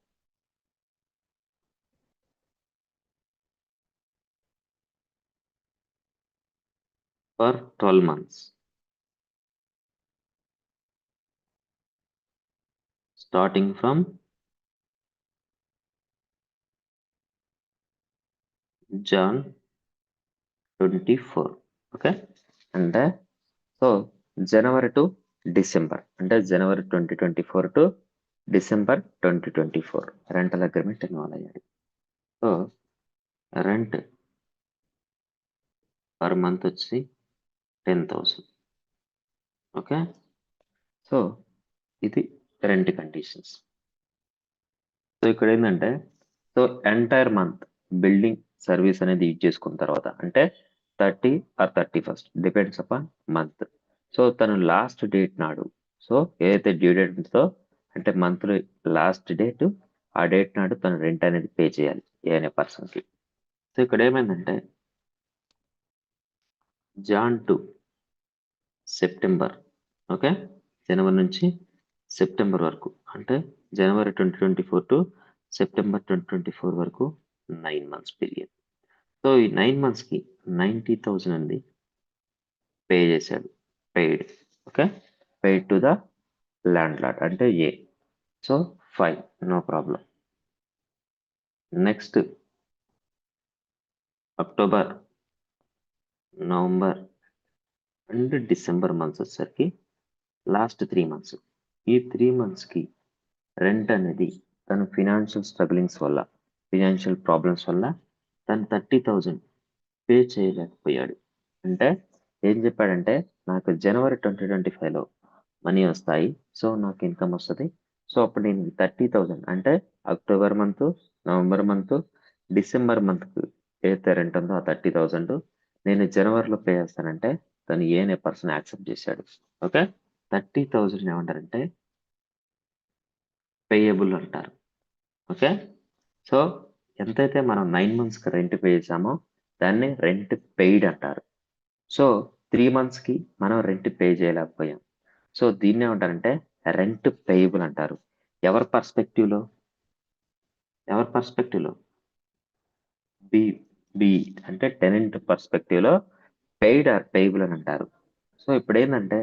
For 12 months starting from Jan 24. Okay, అంటే సో జనవరి టు డిసెంబర్ అంటే జనవరి 2024 to December 2024 rental agreement involve అయ్యాడు. సో రెంట్ పర్ మంత్ వచ్చి 10,000. ఓకే, సో ఇది రెంట్ కండిషన్స్. సో ఇక్కడ ఏంటంటే so entire month building service అనేది యూజ్ చేసుకున్న తర్వాత అంటే 30 or 31st depends upon month. So తను లాస్ట్ డేట్ నాడు, సో ఏదైతే డ్యూ డేట్ ఉంటుందో అంటే మంత్లీ లాస్ట్ డేట్, ఆ డేట్ నాడు తను రెంట్ అనేది పే చేయాలి ఏ అనే పర్సన్కి. సో ఇక్కడ ఏమైందంటే జాన్ టు సెప్టెంబర్, ఓకే, జనవరి నుంచి సెప్టెంబర్ వరకు అంటే జనవరి 2024 టు సెప్టెంబర్ 2024 వరకు 9 మంత్స్ పీరియడ్. సో ఈ 9 మంత్స్కి 90,000 అండి పే చేశాడు, paid. Okay, paid to the landlord అంటే A. So fine, no problem. Next October, November and December months వచ్చేసరికి లాస్ట్ 3 మంత్స్. ఈ 3 మంత్స్కి రెంట్ అనేది తన ఫినాన్షియల్ స్ట్రగ్లింగ్స్ వల్ల, ఫినాన్షియల్ ప్రాబ్లమ్స్ వల్ల తను 30,000 పే చేయలేకపోయాడు. అంటే ఏం చెప్పాడంటే, నాకు జనవరి 2025లో మనీ వస్తాయి, సో నాకు ఇన్కమ్ వస్తుంది, సో అప్పుడు నేను 30,000 అంటే October month, November month, December మంత్కి ఏదైతే రెంట్ ఉందో ఆ 30,000 నేను జనవరిలో పే చేస్తానంటే తను ఏ అనే పర్సన్ యాక్సెప్ట్ చేశాడు. ఓకే, 30,000 ఏమంటారంటే పేయబుల్ అంటారు. ఓకే, సో ఎంతైతే మనం 9 మంత్స్కి రెంట్ పే చేసామో దాన్ని రెంట్ పెయిడ్ అంటారు. సో 3 మంత్స్కి మనం రెంట్ పే చేయలేకపోయాం, సో దీన్ని ఏమంటారంటే రెంట్ పేయబుల్ అంటారు. ఎవరి పర్స్పెక్టివ్లో బి బి అంటే టెనెంట్ పర్స్పెక్టివ్లో పెయిడ్ ఆర్ పేయబుల్ అని అంటారు. సో ఇప్పుడు ఏంటంటే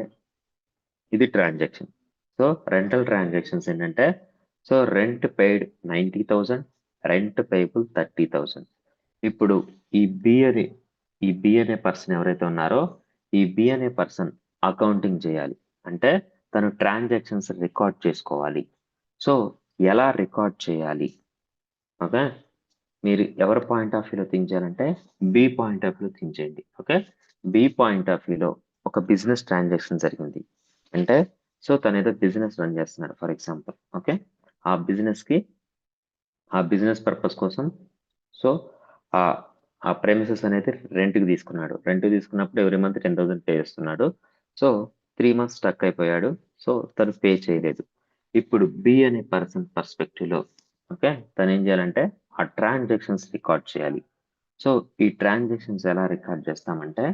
ఇది ట్రాన్సాక్షన్. సో రెంటల్ ట్రాన్సాక్షన్స్ ఏంటంటే, so rent paid 90,000, rent payable 30,000. ఇప్పుడు ఈ బి అనే పర్సన్ ఎవరైతే ఉన్నారో ఈ బి అనే పర్సన్ అకౌంటింగ్ చేయాలి. అంటే తను ట్రాన్సాక్షన్స్ రికార్డ్ చేసుకోవాలి. సో ఎలా రికార్డ్ చేయాలి? ఓకే, మీరు ఎవరి పాయింట్ ఆఫ్ వ్యూలో థింక్ చేయాలంటే బి పాయింట్ ఆఫ్ వ్యూలో థింక్ చేయండి. ఓకే, బి పాయింట్ ఆఫ్ వ్యూలో ఒక బిజినెస్ ట్రాన్సాక్షన్ జరిగింది అంటే, సో తను ఏదో బిజినెస్ రన్ చేస్తున్నాడు ఫర్ ఎగ్జాంపుల్. ఓకే, ఆ బిజినెస్ పర్పస్ కోసం సో ఆ ప్రెమిసెస్ అనేది రెంట్కి తీసుకున్నాడు. రెంట్ తీసుకున్నప్పుడు ఎవ్రీ మంత్ 10,000 పే చేస్తున్నాడు. సో 3 మంత్స్ స్టక్ అయిపోయాడు, సో తను పే చేయలేదు. ఇప్పుడు బి అనే పర్సన్ పర్స్పెక్టివ్లో ఓకే, తను ఏం చేయాలంటే ఆ ట్రాన్సాక్షన్స్ రికార్డ్ చేయాలి. సో ఈ ట్రాన్సాక్షన్స్ ఎలా రికార్డ్ చేస్తామంటే,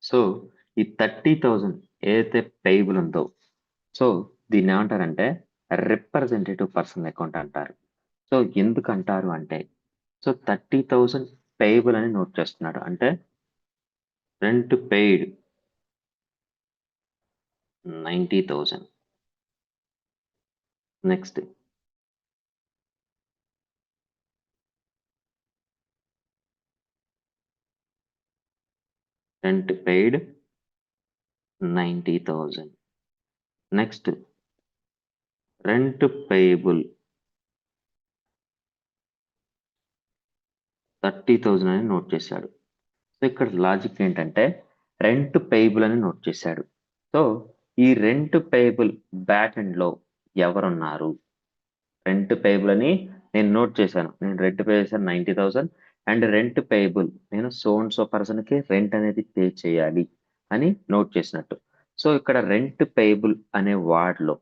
సో ఈ 30,000 ఏదైతే పేయబుల్ ఉందో సో దీన్ని ఏమంటారంటే రిప్రజెంటేటివ్ పర్సనల్ అకౌంట్ అంటారు. సో ఎందుకు అంటారు అంటే, సో 30,000 పేయబుల్ అని నోట్ చేస్తున్నాడు. అంటే rent paid 90,000. Next rent paid 90,000. Next rent payable 30,000 అని నోట్ చేశాడు. సో ఇక్కడ లాజిక్ ఏంటంటే రెంట్ పేయబుల్ అని నోట్ చేశాడు. సో ఈ రెంట్ పేయబుల్ బ్యాక్ ఎండ్ లో ఎవరున్నారు? రెంట్ పేయబుల్ అని నేను నోట్ చేశాను, నేను రెంట్ పే చేశాను 90,000 అండ్ రెంట్ పేయబుల్ నేను సో పర్సన్ కి రెంట్ అనేది పే చేయాలి అని నోట్ చేసినట్టు. సో ఇక్కడ రెంట్ పేయబుల్ అనే వార్డ్ లో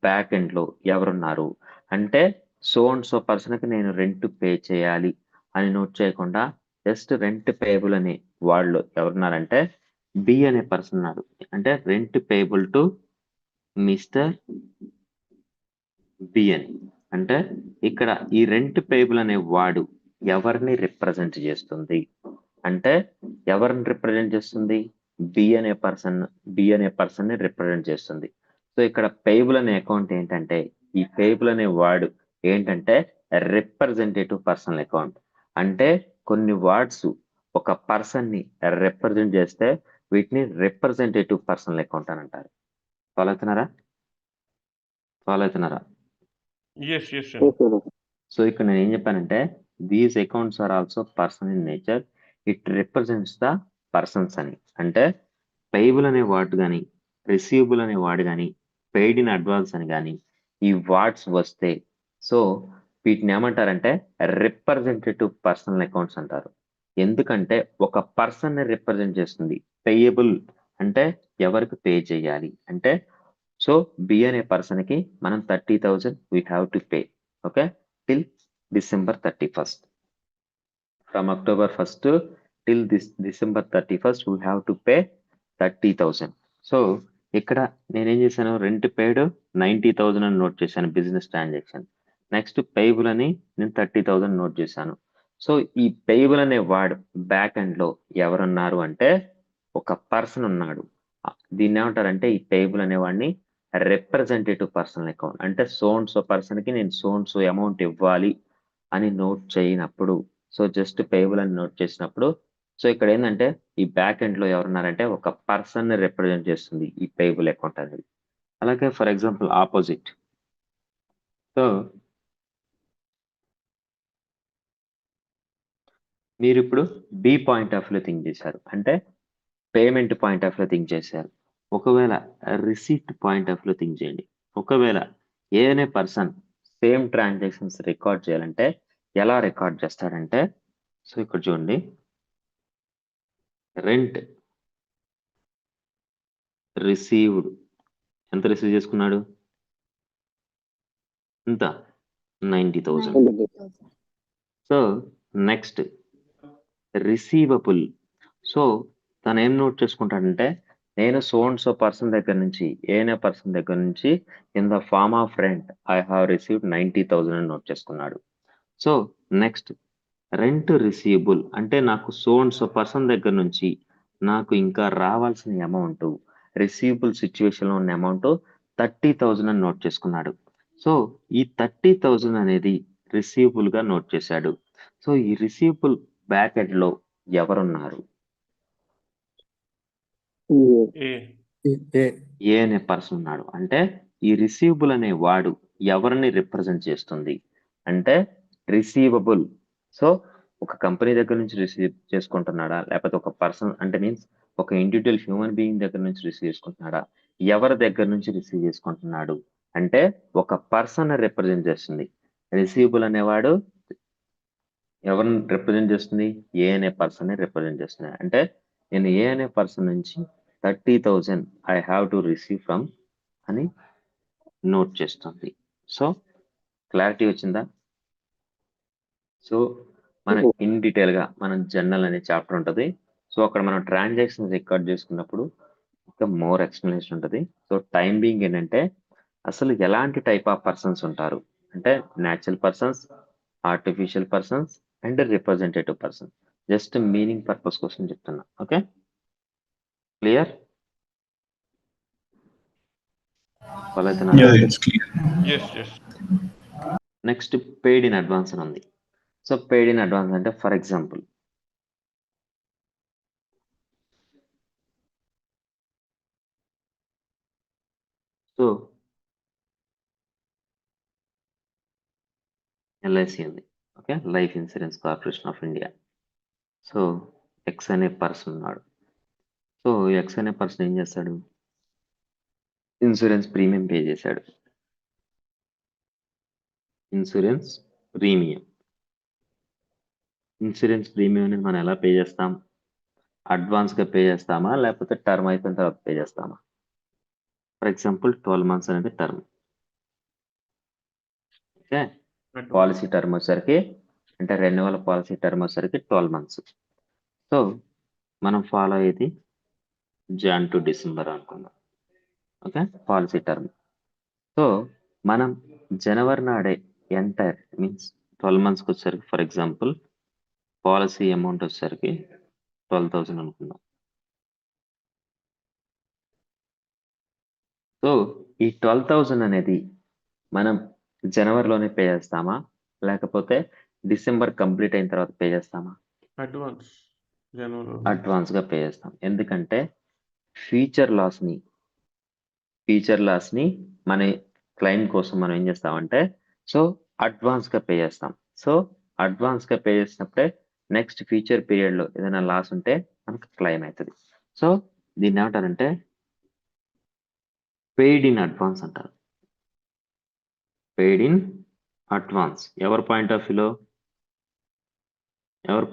బ్యాక్ ఎండ్ లో ఎవరున్నారు అంటే, సో పర్సన్ కి నేను రెంట్ పే చేయాలి అని నోట్ చేయకుండా జస్ట్ రెంట్ పేయబుల్ అనే వార్డ్ లో ఎవరున్నారంటే బి అనే పర్సన్ ఉన్నారు. అంటే rent payable to mister B అని. అంటే ఇక్కడ ఈ రెంట్ పేయబుల్ అనే వాడు ఎవరిని రిప్రజెంట్ చేస్తుంది అంటే, ఎవరిని రిప్రజెంట్ చేస్తుంది? బి అనే పర్సన్ ని రిప్రజెంట్ చేస్తుంది. సో ఇక్కడ పేయబుల్ అనే అకౌంట్ ఏంటంటే, ఈ పేయబుల్ అనే వార్డ్ ఏంటంటే రిప్రజెంటేటివ్ పర్సనల్ అకౌంట్. అంటే కొన్ని వర్డ్స్ ఒక పర్సన్ ని రిప్రజెంట్ చేస్తే వీటిని రిప్రజెంటేటివ్ పర్సనల్ అకౌంట్ అని అంటారు. ఫాలో అవుతున్నారా? Yes, yes, sir. సో ఇక్కడ నేను ఏం చెప్పానంటే, these accounts are also person in nature, it represents the persons అని. అంటే పేయబుల్ అనే వర్డ్ కానీ, రిసీవబుల్ అనే వర్డ్ కానీ, పెయిడ్ ఇన్ అడ్వాన్స్ అని కానీ ఈ వర్డ్స్ వస్తే సో వీటిని ఏమంటారంటే రిప్రజెంటేటివ్ పర్సనల్ అకౌంట్స్ అంటారు. ఎందుకంటే ఒక పర్సన్ ని రిప్రజెంట్ చేస్తుంది. పేయబుల్ అంటే ఎవరికి పే చేయాలి అంటే, సో బి అనే పర్సన్ కి మనం 30,000 we have to pay. Okay, till December 31st. From October 1st till this December 31st we have to pay 30,000. So ఇక్కడ నేనేం చేశాను, రెంట్ పేడ్ 90,000 అని నోట్ చేశాను బిజినెస్ ట్రాన్సాక్షన్. నెక్స్ట్ పేయబుల్ అని నేను 30,000 నోట్ చేశాను. సో ఈ పేయబుల్ అనే వర్డ్ బ్యాక్ ఎండ్ లో ఎవరున్నారు అంటే ఒక పర్సన్ ఉన్నాడు. దీన్ని ఏమంటారంటే ఈ పేయబుల్ అనే వాడిని రిప్రజెంటేటివ్ పర్సనల్ అకౌంట్. అంటే సో పర్సన్ కి నేను సో అమౌంట్ ఇవ్వాలి అని నోట్ చేయనప్పుడు, సో జస్ట్ పేయబుల్ అని నోట్ చేసినప్పుడు, సో ఇక్కడ ఏంటంటే ఈ బ్యాక్ ఎండ్ లో ఎవరున్నారంటే ఒక పర్సన్ ని రిప్రజెంట్ చేస్తుంది ఈ పేయబుల్ అకౌంట్ అనేది. అలాగే ఫర్ ఎగ్జాంపుల్ ఆపోజిట్. సో మీరు ఇప్పుడు బి పాయింట్ ఆఫ్ లో థింక్ చేశారు, అంటే పేమెంట్ పాయింట్ ఆఫ్ లో థింక్ చేశారు. ఒకవేళ రిసీట్ పాయింట్ ఆఫ్ లో థింక్ చేయండి. ఒకవేళ ఏదైనా పర్సన్ సేమ్ ట్రాన్సాక్షన్స్ రికార్డ్ చేయాలంటే ఎలా రికార్డ్ చేస్తాడంటే, సో ఇక్కడ చూడండి, రెంట్ రిసీవ్డ్ ఎంత రిసీవ్ చేసుకున్నాడు, ఎంత 90,000. So next receivable. సో తను ఏం నోట్ చేసుకుంటాడంటే నేను సో పర్సన్ దగ్గర నుంచి ఏనే పర్సన్ దగ్గర నుంచి in the form of rent I have received 90,000 అని నోట్ చేసుకున్నాడు. సో నెక్స్ట్ రెంట్ రిసీవబుల్ అంటే నాకు సో పర్సన్ దగ్గర నుంచి నాకు ఇంకా రావాల్సిన అమౌంట్ రిసీవబుల్ సిచ్యువేషన్ లో ఉన్న అమౌంట్ 30,000 అని నోట్ చేసుకున్నాడు. సో ఈ 30,000 అనేది రిసీవబుల్ గా నోట్ చేశాడు. సో ఈ రిసీవబుల్ బ్యాకెట్ లో ఎవరున్నారు, A. ఏ అనే పర్సన్ ఉన్నాడు. అంటే ఈ రిసీవబుల్ అనే వాడు ఎవరిని రిప్రజెంట్ చేస్తుంది అంటే రిసీవబుల్. సో ఒక కంపెనీ దగ్గర నుంచి రిసీవ్ చేసుకుంటున్నాడా, లేకపోతే ఒక పర్సన్ అంటే మీన్స్ ఒక ఇండివిజువల్ హ్యూమన్ బీయింగ్ దగ్గర నుంచి రిసీవ్ చేసుకుంటున్నాడా, ఎవరి దగ్గర నుంచి రిసీవ్ చేసుకుంటున్నాడు అంటే ఒక పర్సన్ రిప్రజెంట్ చేస్తుంది. రిసీవబుల్ అనేవాడు ఎవరిని రిప్రజెంట్ చేస్తుంది, ఏ అనే పర్సన్ రిప్రజెంట్ చేస్తుంది. అంటే నేను ఏ అనే పర్సన్ నుంచి 30,000 I have to receive from అని నోట్ చేస్తుంది. సో క్లారిటీ వచ్చిందా? సో మనం ఇన్ డీటెయిల్ గా మనం జర్నల్ అనే చాప్టర్ ఉంటుంది. సో అక్కడ మనం ట్రాన్సాక్షన్ రికార్డ్ చేసుకున్నప్పుడు ఇంకా మోర్ ఎక్స్ప్లెనేషన్ ఉంటుంది. సో టైం బీయింగ్ ఏంటంటే అసలు ఎలాంటి టైప్ ఆఫ్ పర్సన్స్ ఉంటారు అంటే natural persons, artificial persons and representative person. Just meaning purpose కోసం చెప్తున్నా. Okay, clear? Yeah, it's clear. Yes, yes. Next paid in advance అని ఉంది. సో పెయిడ్ ఇన్ అడ్వాన్స్ అంటే ఫర్ ఎగ్జాంపుల్ సో ఎల్ఐసి ఉంది, okay, life insurance corporation of India. So X అనే person ఉన్నాడు. So X అనే person ఏం చేస్తాడు, insurance premium pay చేశాడు. ఇన్సూరెన్స్ ప్రీమియం అనేది మనం ఎలా పే చేస్తాం, అడ్వాన్స్ గా పే చేస్తామా లేకపోతే టర్మ్ అయిపోయిన తర్వాత పే చేస్తామా? ఫర్ ఎగ్జాంపుల్ 12 months అనేది టర్మ్. ఓకే, పాలసీ టర్మ్ వచ్చేసరికి అంటే రెన్యువల్ పాలసీ టర్మ్ వచ్చేసరికి 12 months. సో మనం ఫాలో అయ్యేది జాన్ టు డిసెంబర్ అనుకుందాం. Okay, policy term. సో మనం జనవరి నాడే ఎంటైర్ మీన్స్ 12 monthsకి వచ్చేసరికి ఫర్ ఎగ్జాంపుల్ పాలసీ అమౌంట్ వచ్చేసరికి 12,000 అనుకుందాం. సో ఈ 12,000 అనేది మనం జనవరిలోనే పే చేస్తామా లేకపోతే డిసెంబర్ కంప్లీట్ అయిన తర్వాత పే చేస్తామా? Advance. January. అడ్వాన్స్ గా పే చేస్తాం. ఎందుకంటే ఫ్యూచర్ లాస్ ని మన క్లైమ్ కోసం మనం ఏం చేస్తామంటే సో అడ్వాన్స్ గా పే చేస్తాం. సో అడ్వాన్స్ గా పే చేసినప్పుడే నెక్స్ట్ ఫ్యూచర్ పీరియడ్ లో ఏదైనా లాస్ ఉంటే మనకు క్లైమ్ అవుతుంది. సో దీన్ని ఏమంటారంటే పెయిడ్ ఇన్ అడ్వాన్స్ అంటారు. పెయిడ్ ఇన్ అడ్వాన్స్ ఎవరి పాయింట్ ఆఫ్ వ్యూలో ఎవరు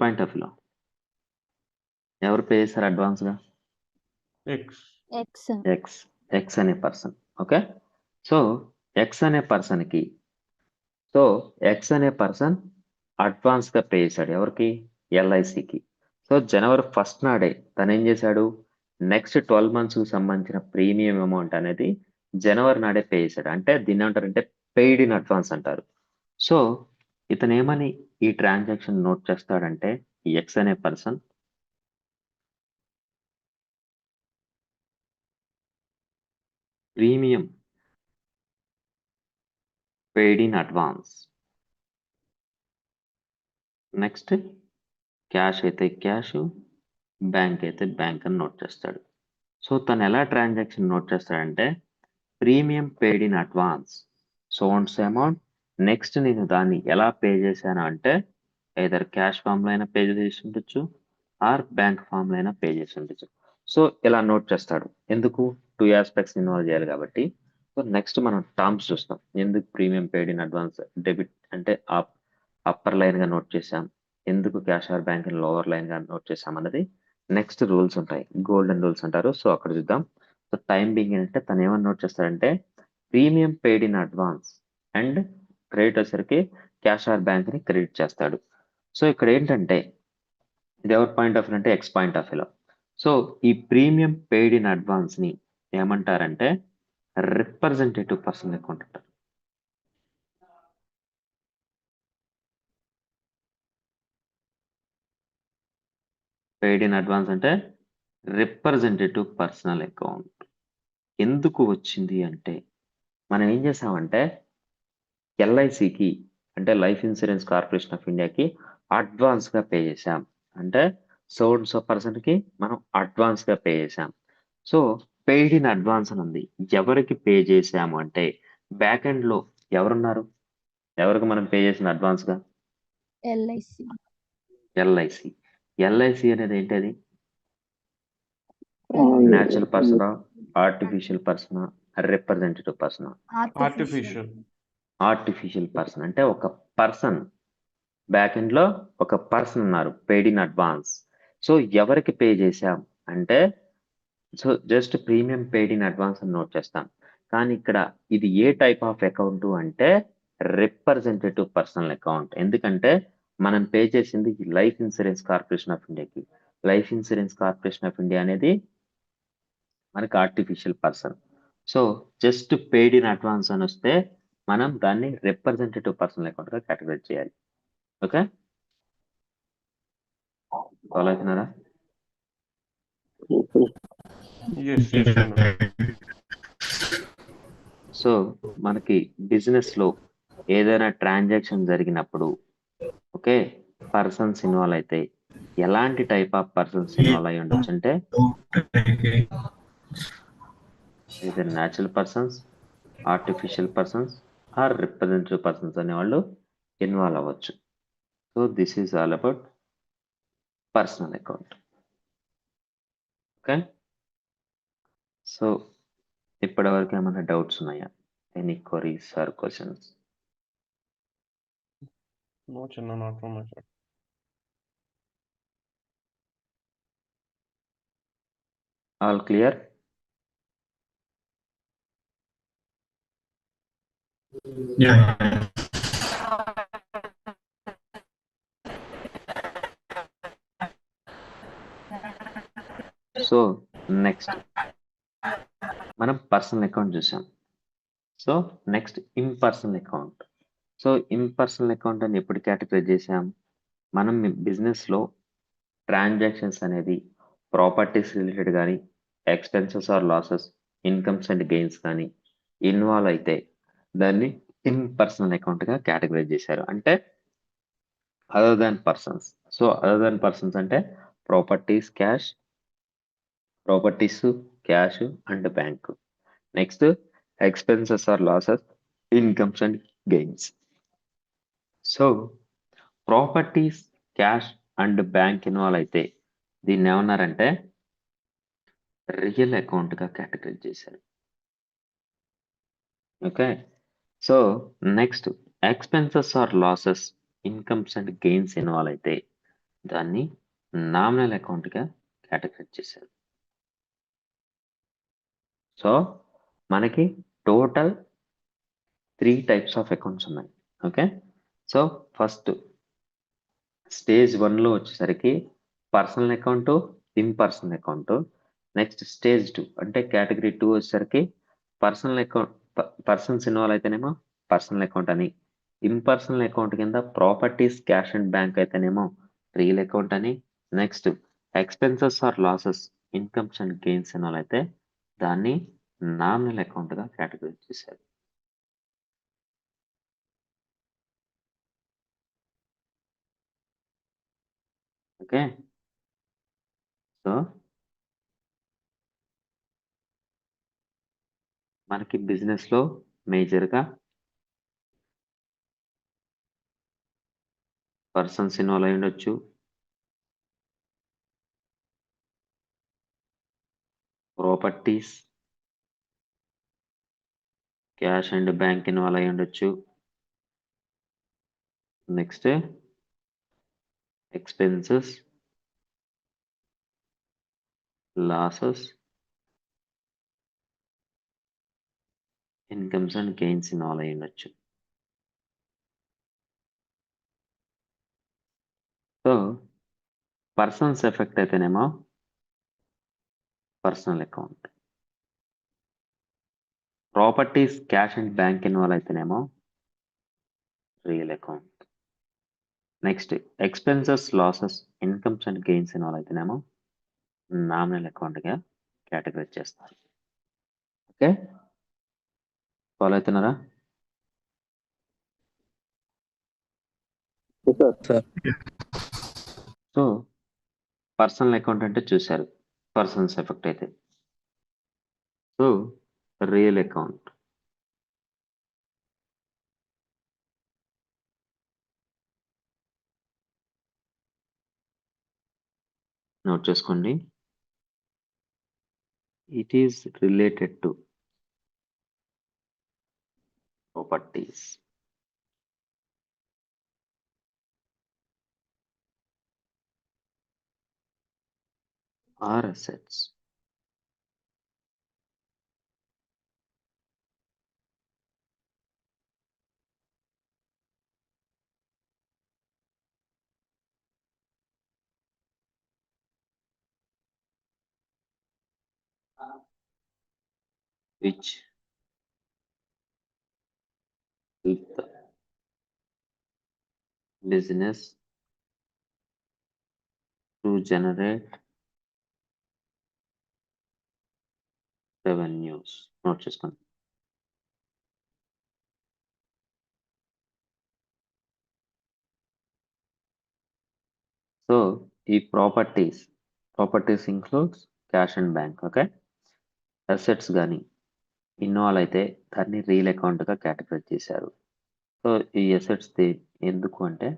పే చేస్తారు అడ్వాన్స్ గా? X. ఎక్స్ అనే పర్సన్. ఓకే, సో ఎక్స్ అనే పర్సన్ అడ్వాన్స్ గా పే చేశాడు ఎవరికి? ఎల్ఐసికి. సో జనవరి 1 నాడే తను ఏం చేశాడు, నెక్స్ట్ 12 months కు సంబంధించిన ప్రీమియం అమౌంట్ అనేది జనవరి నాడే పే చేశాడు. అంటే దీన్ని ఏమంటారంటే పెయిడ్ ఇన్ అడ్వాన్స్ అంటారు. సో ఇతను ఏమని ఈ ట్రాన్సాక్షన్ నోట్ చేస్తాడంటే, ఎక్స్ అనే person premium paid in advance, next cash అయితే క్యాష్, బ్యాంక్ అయితే బ్యాంక్ అని నోట్ చేస్తాడు. సో తను ఎలా ట్రాన్సాక్షన్ నోట్ చేస్తాడంటే, premium paid in advance sons amount, next నేను దాన్ని ఎలా పే చేశాను అంటే ఐదర్ క్యాష్ ఫామ్లో అయినా పే చేసి ఉండొచ్చు ఆర్ బ్యాంక్ ఫామ్లో అయినా పే చేసి ఉండొచ్చు. సో ఇలా నోట్ చేస్తాడు. ఎందుకు, 2 aspects ఇన్వాల్వ్ చేయాలి కాబట్టి. సో నెక్స్ట్ మనం టర్మ్స్ చూస్తాం. ఎందుకు premium paid in advance debit అంటే అప్పర్ లైన్ గా నోట్ చేసాం, ఎందుకు cash or bank lower line గా నోట్ చేసాం అన్నది నెక్స్ట్ రూల్స్ ఉంటాయి, గోల్డెన్ రూల్స్ అంటారు. సో అక్కడ చూద్దాం. సో టైం బింగ్ ఏంటంటే తను ఏమని నోట్ చేస్తాడంటే, premium paid in advance and credit వచ్చేసరికి క్యాష్ ఆర్ బ్యాంక్ ని క్రెడిట్ చేస్తాడు. సో ఇక్కడ ఏంటంటే ఇది ఎవరి పాయింట్ ఆఫ్ వ్యూ అంటే ఎక్స్ పాయింట్ ఆఫ్ వ్యూలో. సో ఈ ప్రీమియం పెయిడ్ ఇన్ అడ్వాన్స్ ని ఏమంటారంటే రిప్రజెంటేటివ్ పర్సన్ అకౌంట్ అంటారు. పెయిడ్ ఇన్ అడ్వాన్స్ అంటే రిప్రజెంటేటివ్ పర్సనల్ అకౌంట్. ఎందుకు వచ్చింది అంటే, మనం ఏం చేసామంటే ఎల్ఐసికి అంటే లైఫ్ ఇన్సూరెన్స్ కార్పొరేషన్ ఆఫ్ ఇండియాకి అడ్వాన్స్ గా పే చేసాం. అంటే సో పర్సన్ కి మనం అడ్వాన్స్ గా పే చేసాం. సో పెయిడ్ ఇన్ అడ్వాన్స్ అని ఉంది. ఎవరికి పే చేసాము అంటే బ్యాక్ ఎండ్ లో ఎవరున్నారు, ఎవరికి మనం పే చేసిన అడ్వాన్స్ గా, ఎల్ఐసి ఎల్ఐసి. ఎల్ఐసి అనేది ఏంటది, న్యాచురల్ పర్సనా, ఆర్టిఫిషియల్ పర్సనా, రిప్రజెంటేటివ్ పర్సనా? ఆర్టిఫిషియల్. ఆర్టిఫిషియల్ పర్సన్ అంటే ఒక పర్సన్, బ్యాక్ ఎండ్ లో ఒక పర్సన్ ఉన్నారు, పెయిడ్ ఇన్ అడ్వాన్స్. సో ఎవరికి పే చేశాం అంటే, so just premium paid in advance అని నోట్ చేస్తాం. కానీ ఇక్కడ ఇది ఏ టైప్ ఆఫ్ అకౌంట్ అంటే రిప్రజెంటేటివ్ పర్సనల్ అకౌంట్. ఎందుకంటే మనం పే చేసింది లైఫ్ ఇన్సూరెన్స్ కార్పొరేషన్ ఆఫ్ ఇండియాకి. Life insurance corporation of India అనేది మనకి artificial person. So just paid in advance అని వస్తే మనం దాన్ని రిప్రజెంటేటివ్ పర్సనల్ అకౌంట్ గా కేటగరైజ్ చేయాలి. ఓకే, ఫాలో అవుతున్నారా? Yes, Janu. సో మనకి బిజినెస్ లో ఏదైనా ట్రాన్సాక్షన్ జరిగినప్పుడు ఓకే పర్సన్స్ ఇన్వాల్వ్ అయితే ఎలాంటి టైప్ ఆఫ్ పర్సన్స్ ఇన్వాల్వ్ అయి ఉండొచ్చు అంటే either natural persons, artificial persons or representative persons అనేవాళ్ళు ఇన్వాల్వ్ అవ్వచ్చు. So this is all about personal account. Okay, so ఇప్పటి వరకు ఏమైనా డౌట్స్ ఉన్నాయా? Any queries or questions? No, Janu, not from my side. All clear? Yeah. So next మనం personal account చూసాం. So next impersonal account. So impersonal account అని ఎప్పుడు categorize చేసాం? మనం బిజినెస్ లో ట్రాన్సాక్షన్స్ అనేది ప్రాపర్టీస్ రిలేటెడ్ కానీ expenses or losses, incomes and gains కానీ ఇన్వాల్వ్ అయితే దాన్ని ఇంపర్సనల్ అకౌంట్ గా కేటగరైజ్ చేశారు. అంటే other than persons. So other than persons అంటే properties, cash, properties, cash and bank. Next expenses or losses, incomes and gains. So properties, cash and bank involve అయితే దీన్ని ఏమన్నారంటే రియల్ అకౌంట్ గా categorize చేశారు. Okay, so next expenses or losses, incomes and gains involve అయితే దాన్ని nominal account గా categorize చేశారు. So మనకి టోటల్ 3 టైప్స్ ఆఫ్ అకౌంట్స్ ఉన్నాయి. ఓకే, సో ఫస్ట్ స్టేజ్ 1 లో వచ్చేసరికి personal account, impersonal account. Next stage 2 అంటే కేటగిరీ 2 వచ్చేసరికి పర్సనల్ అకౌంట్, పర్సన్స్ ఇన్వాల్వ్ అయితేనేమో పర్సనల్ అకౌంట్ అని, ఇంపర్సనల్ అకౌంట్ కింద ప్రాపర్టీస్, క్యాష్ అండ్ బ్యాంక్ అయితేనేమో రియల్ అకౌంట్ అని, next expenses or losses, incomes and gains involve అయితే దాన్ని నామినల్ అకౌంట్ గా కేటగిరీ చేశారు. ఓకే, సో మనకి బిజినెస్ లో మేజర్ గా పర్సన్స్ ఇన్వాల్వ్ అయి ఉండొచ్చు, properties, cash and bank involve అయి ఉండొచ్చు, next expenses, losses, incomes and gains involve అయి ఉండొచ్చు. సో పర్సన్స్ ఎఫెక్ట్ అయితేనేమో personal account, properties, cash and bank involve అయితేనేమో real account, next expenses, losses, incomes and gains involve అయితేనేమో nominal account గా category చేస్తారు. Okay, follow అవుతున్నారా? Sir so personal account అంటే చూశారు, పర్సన్స్ ఎఫెక్ట్ అయితే. సో రియల్ అకౌంట్, నోట్ చేసుకోండి, it is related to properties, or assets which help the business to generate revenues. Note చేసుకోండి. So ఈ properties includes cash and bank. Okay, assets కానీ involve అయితే దాన్ని real account గా category చేశారు. So ఈ assets ఎందుకు అంటే,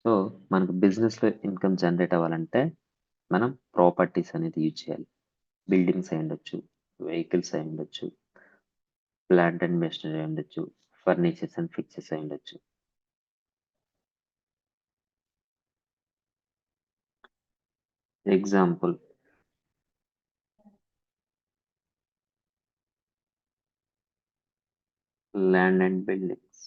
సో మనకు బిజినెస్ లో ఇన్కమ్ జనరేట్ అవ్వాలంటే మనం ప్రాపర్టీస్ అనేది యూజ్ చేయాలి. బిల్డింగ్స్ అయి ఉండొచ్చు, వెహికల్స్ అయి ఉండొచ్చు, ప్లాంట్ అండ్ మెషినరీ అయి ఉండొచ్చు, ఫర్నిచర్స్ అండ్ ఫిక్చర్స్ అయి ఉండొచ్చు. Example, land and buildings,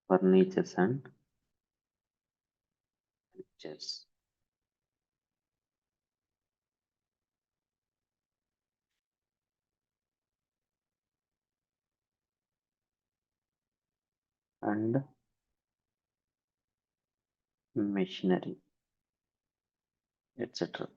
furnitures and fixtures, and machinery, etc.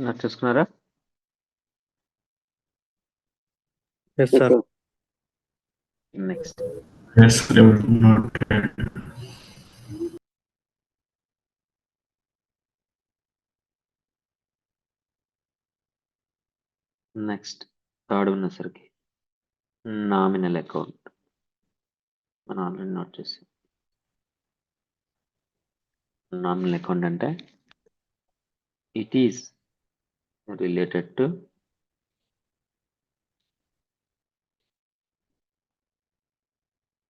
Note చేసుకున్నారా? Yes sir. Next Yes, noted. Third ఉన్నసరికి నామినల్ అకౌంట్ మనం ఆల్రెడీ నోట్ చేసాం. నామినల్ అకౌంట్ అంటే it is related to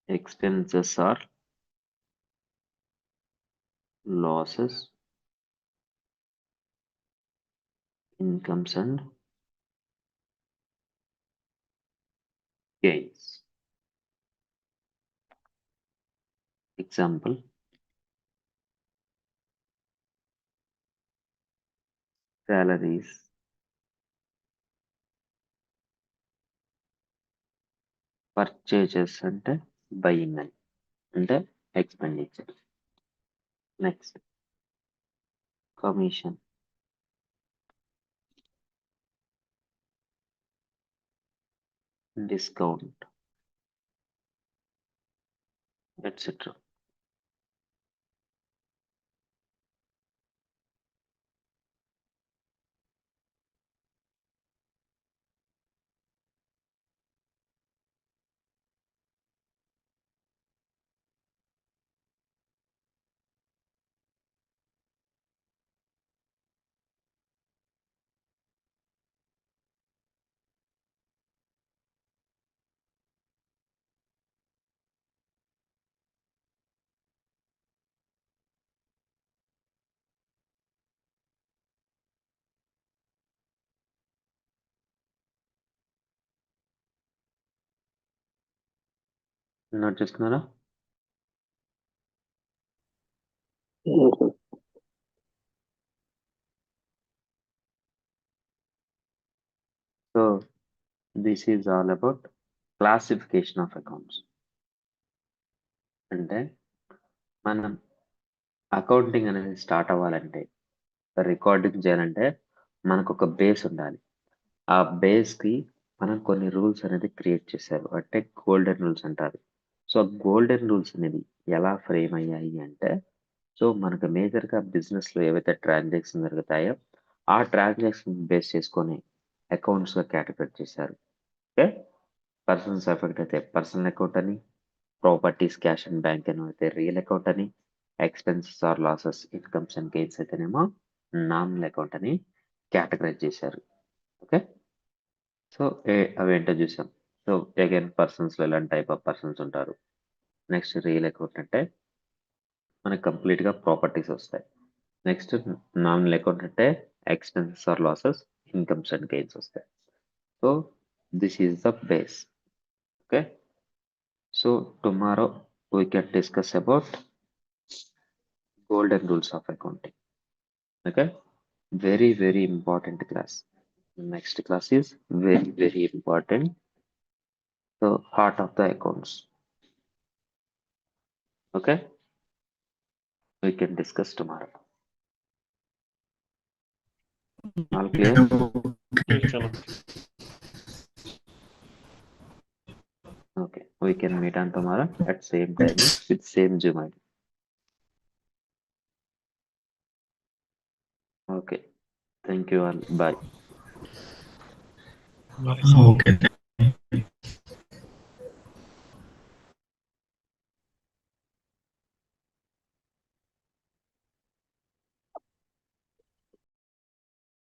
expenses or losses, incomes and gains. Example, salaries, purchases అంటే buying అంటే expenditure. Next, commission, discount, etc. Note చేసుకున్నారా? So this is all about classification of accounts. అంటే మనం accounting అనేది start అవ్వాలంటే, recording చేయాలంటే మనకు ఒక బేస్ ఉండాలి. ఆ బేస్కి మనం కొన్ని రూల్స్ అనేది క్రియేట్ చేశారు, అంటే గోల్డెన్ రూల్స్ అంటారు. సో గోల్డెన్ రూల్స్ అనేది ఎలా ఫ్రేమ్ అయ్యాయి అంటే, సో మనకు మేజర్గా బిజినెస్లో ఏవైతే ట్రాన్సాక్షన్ జరుగుతాయో ఆ ట్రాన్సాక్షన్ బేస్ చేసుకొని అకౌంట్స్గా కేటగరైజ్ చేశారు. ఓకే, పర్సన్స్ ఎఫెక్ట్ అయితే పర్సనల్ అకౌంట్ అని, ప్రాపర్టీస్ క్యాష్ అండ్ బ్యాంక్ అని అయితే రియల్ అకౌంట్ అని, expenses or losses incomes and gains అయితేనేమో నామినల్ అకౌంట్ అని కేటగరైజ్ చేశారు. ఓకే, సో అవేంటో చూసాం. సో అగైన్ పర్సన్స్లో ఎలాంటి టైప్ ఆఫ్ పర్సన్స్ ఉంటారు. నెక్స్ట్ రియల్ అకౌంట్ అంటే మనకి కంప్లీట్గా ప్రాపర్టీస్ వస్తాయి. నెక్స్ట్ నామినల్ అకౌంట్ అంటే expenses or losses incomes and gains వస్తాయి. So this is the base. Okay, so tomorrow we can discuss about golden rules of accounting. Okay, very important class. Next class is very important, the heart of the accounts. Okay, we can discuss tomorrow. All clear? Yes, Chana. Okay, we can meet on tomorrow at same time with same Zoom ID. Okay, thank you all, bye. Okay.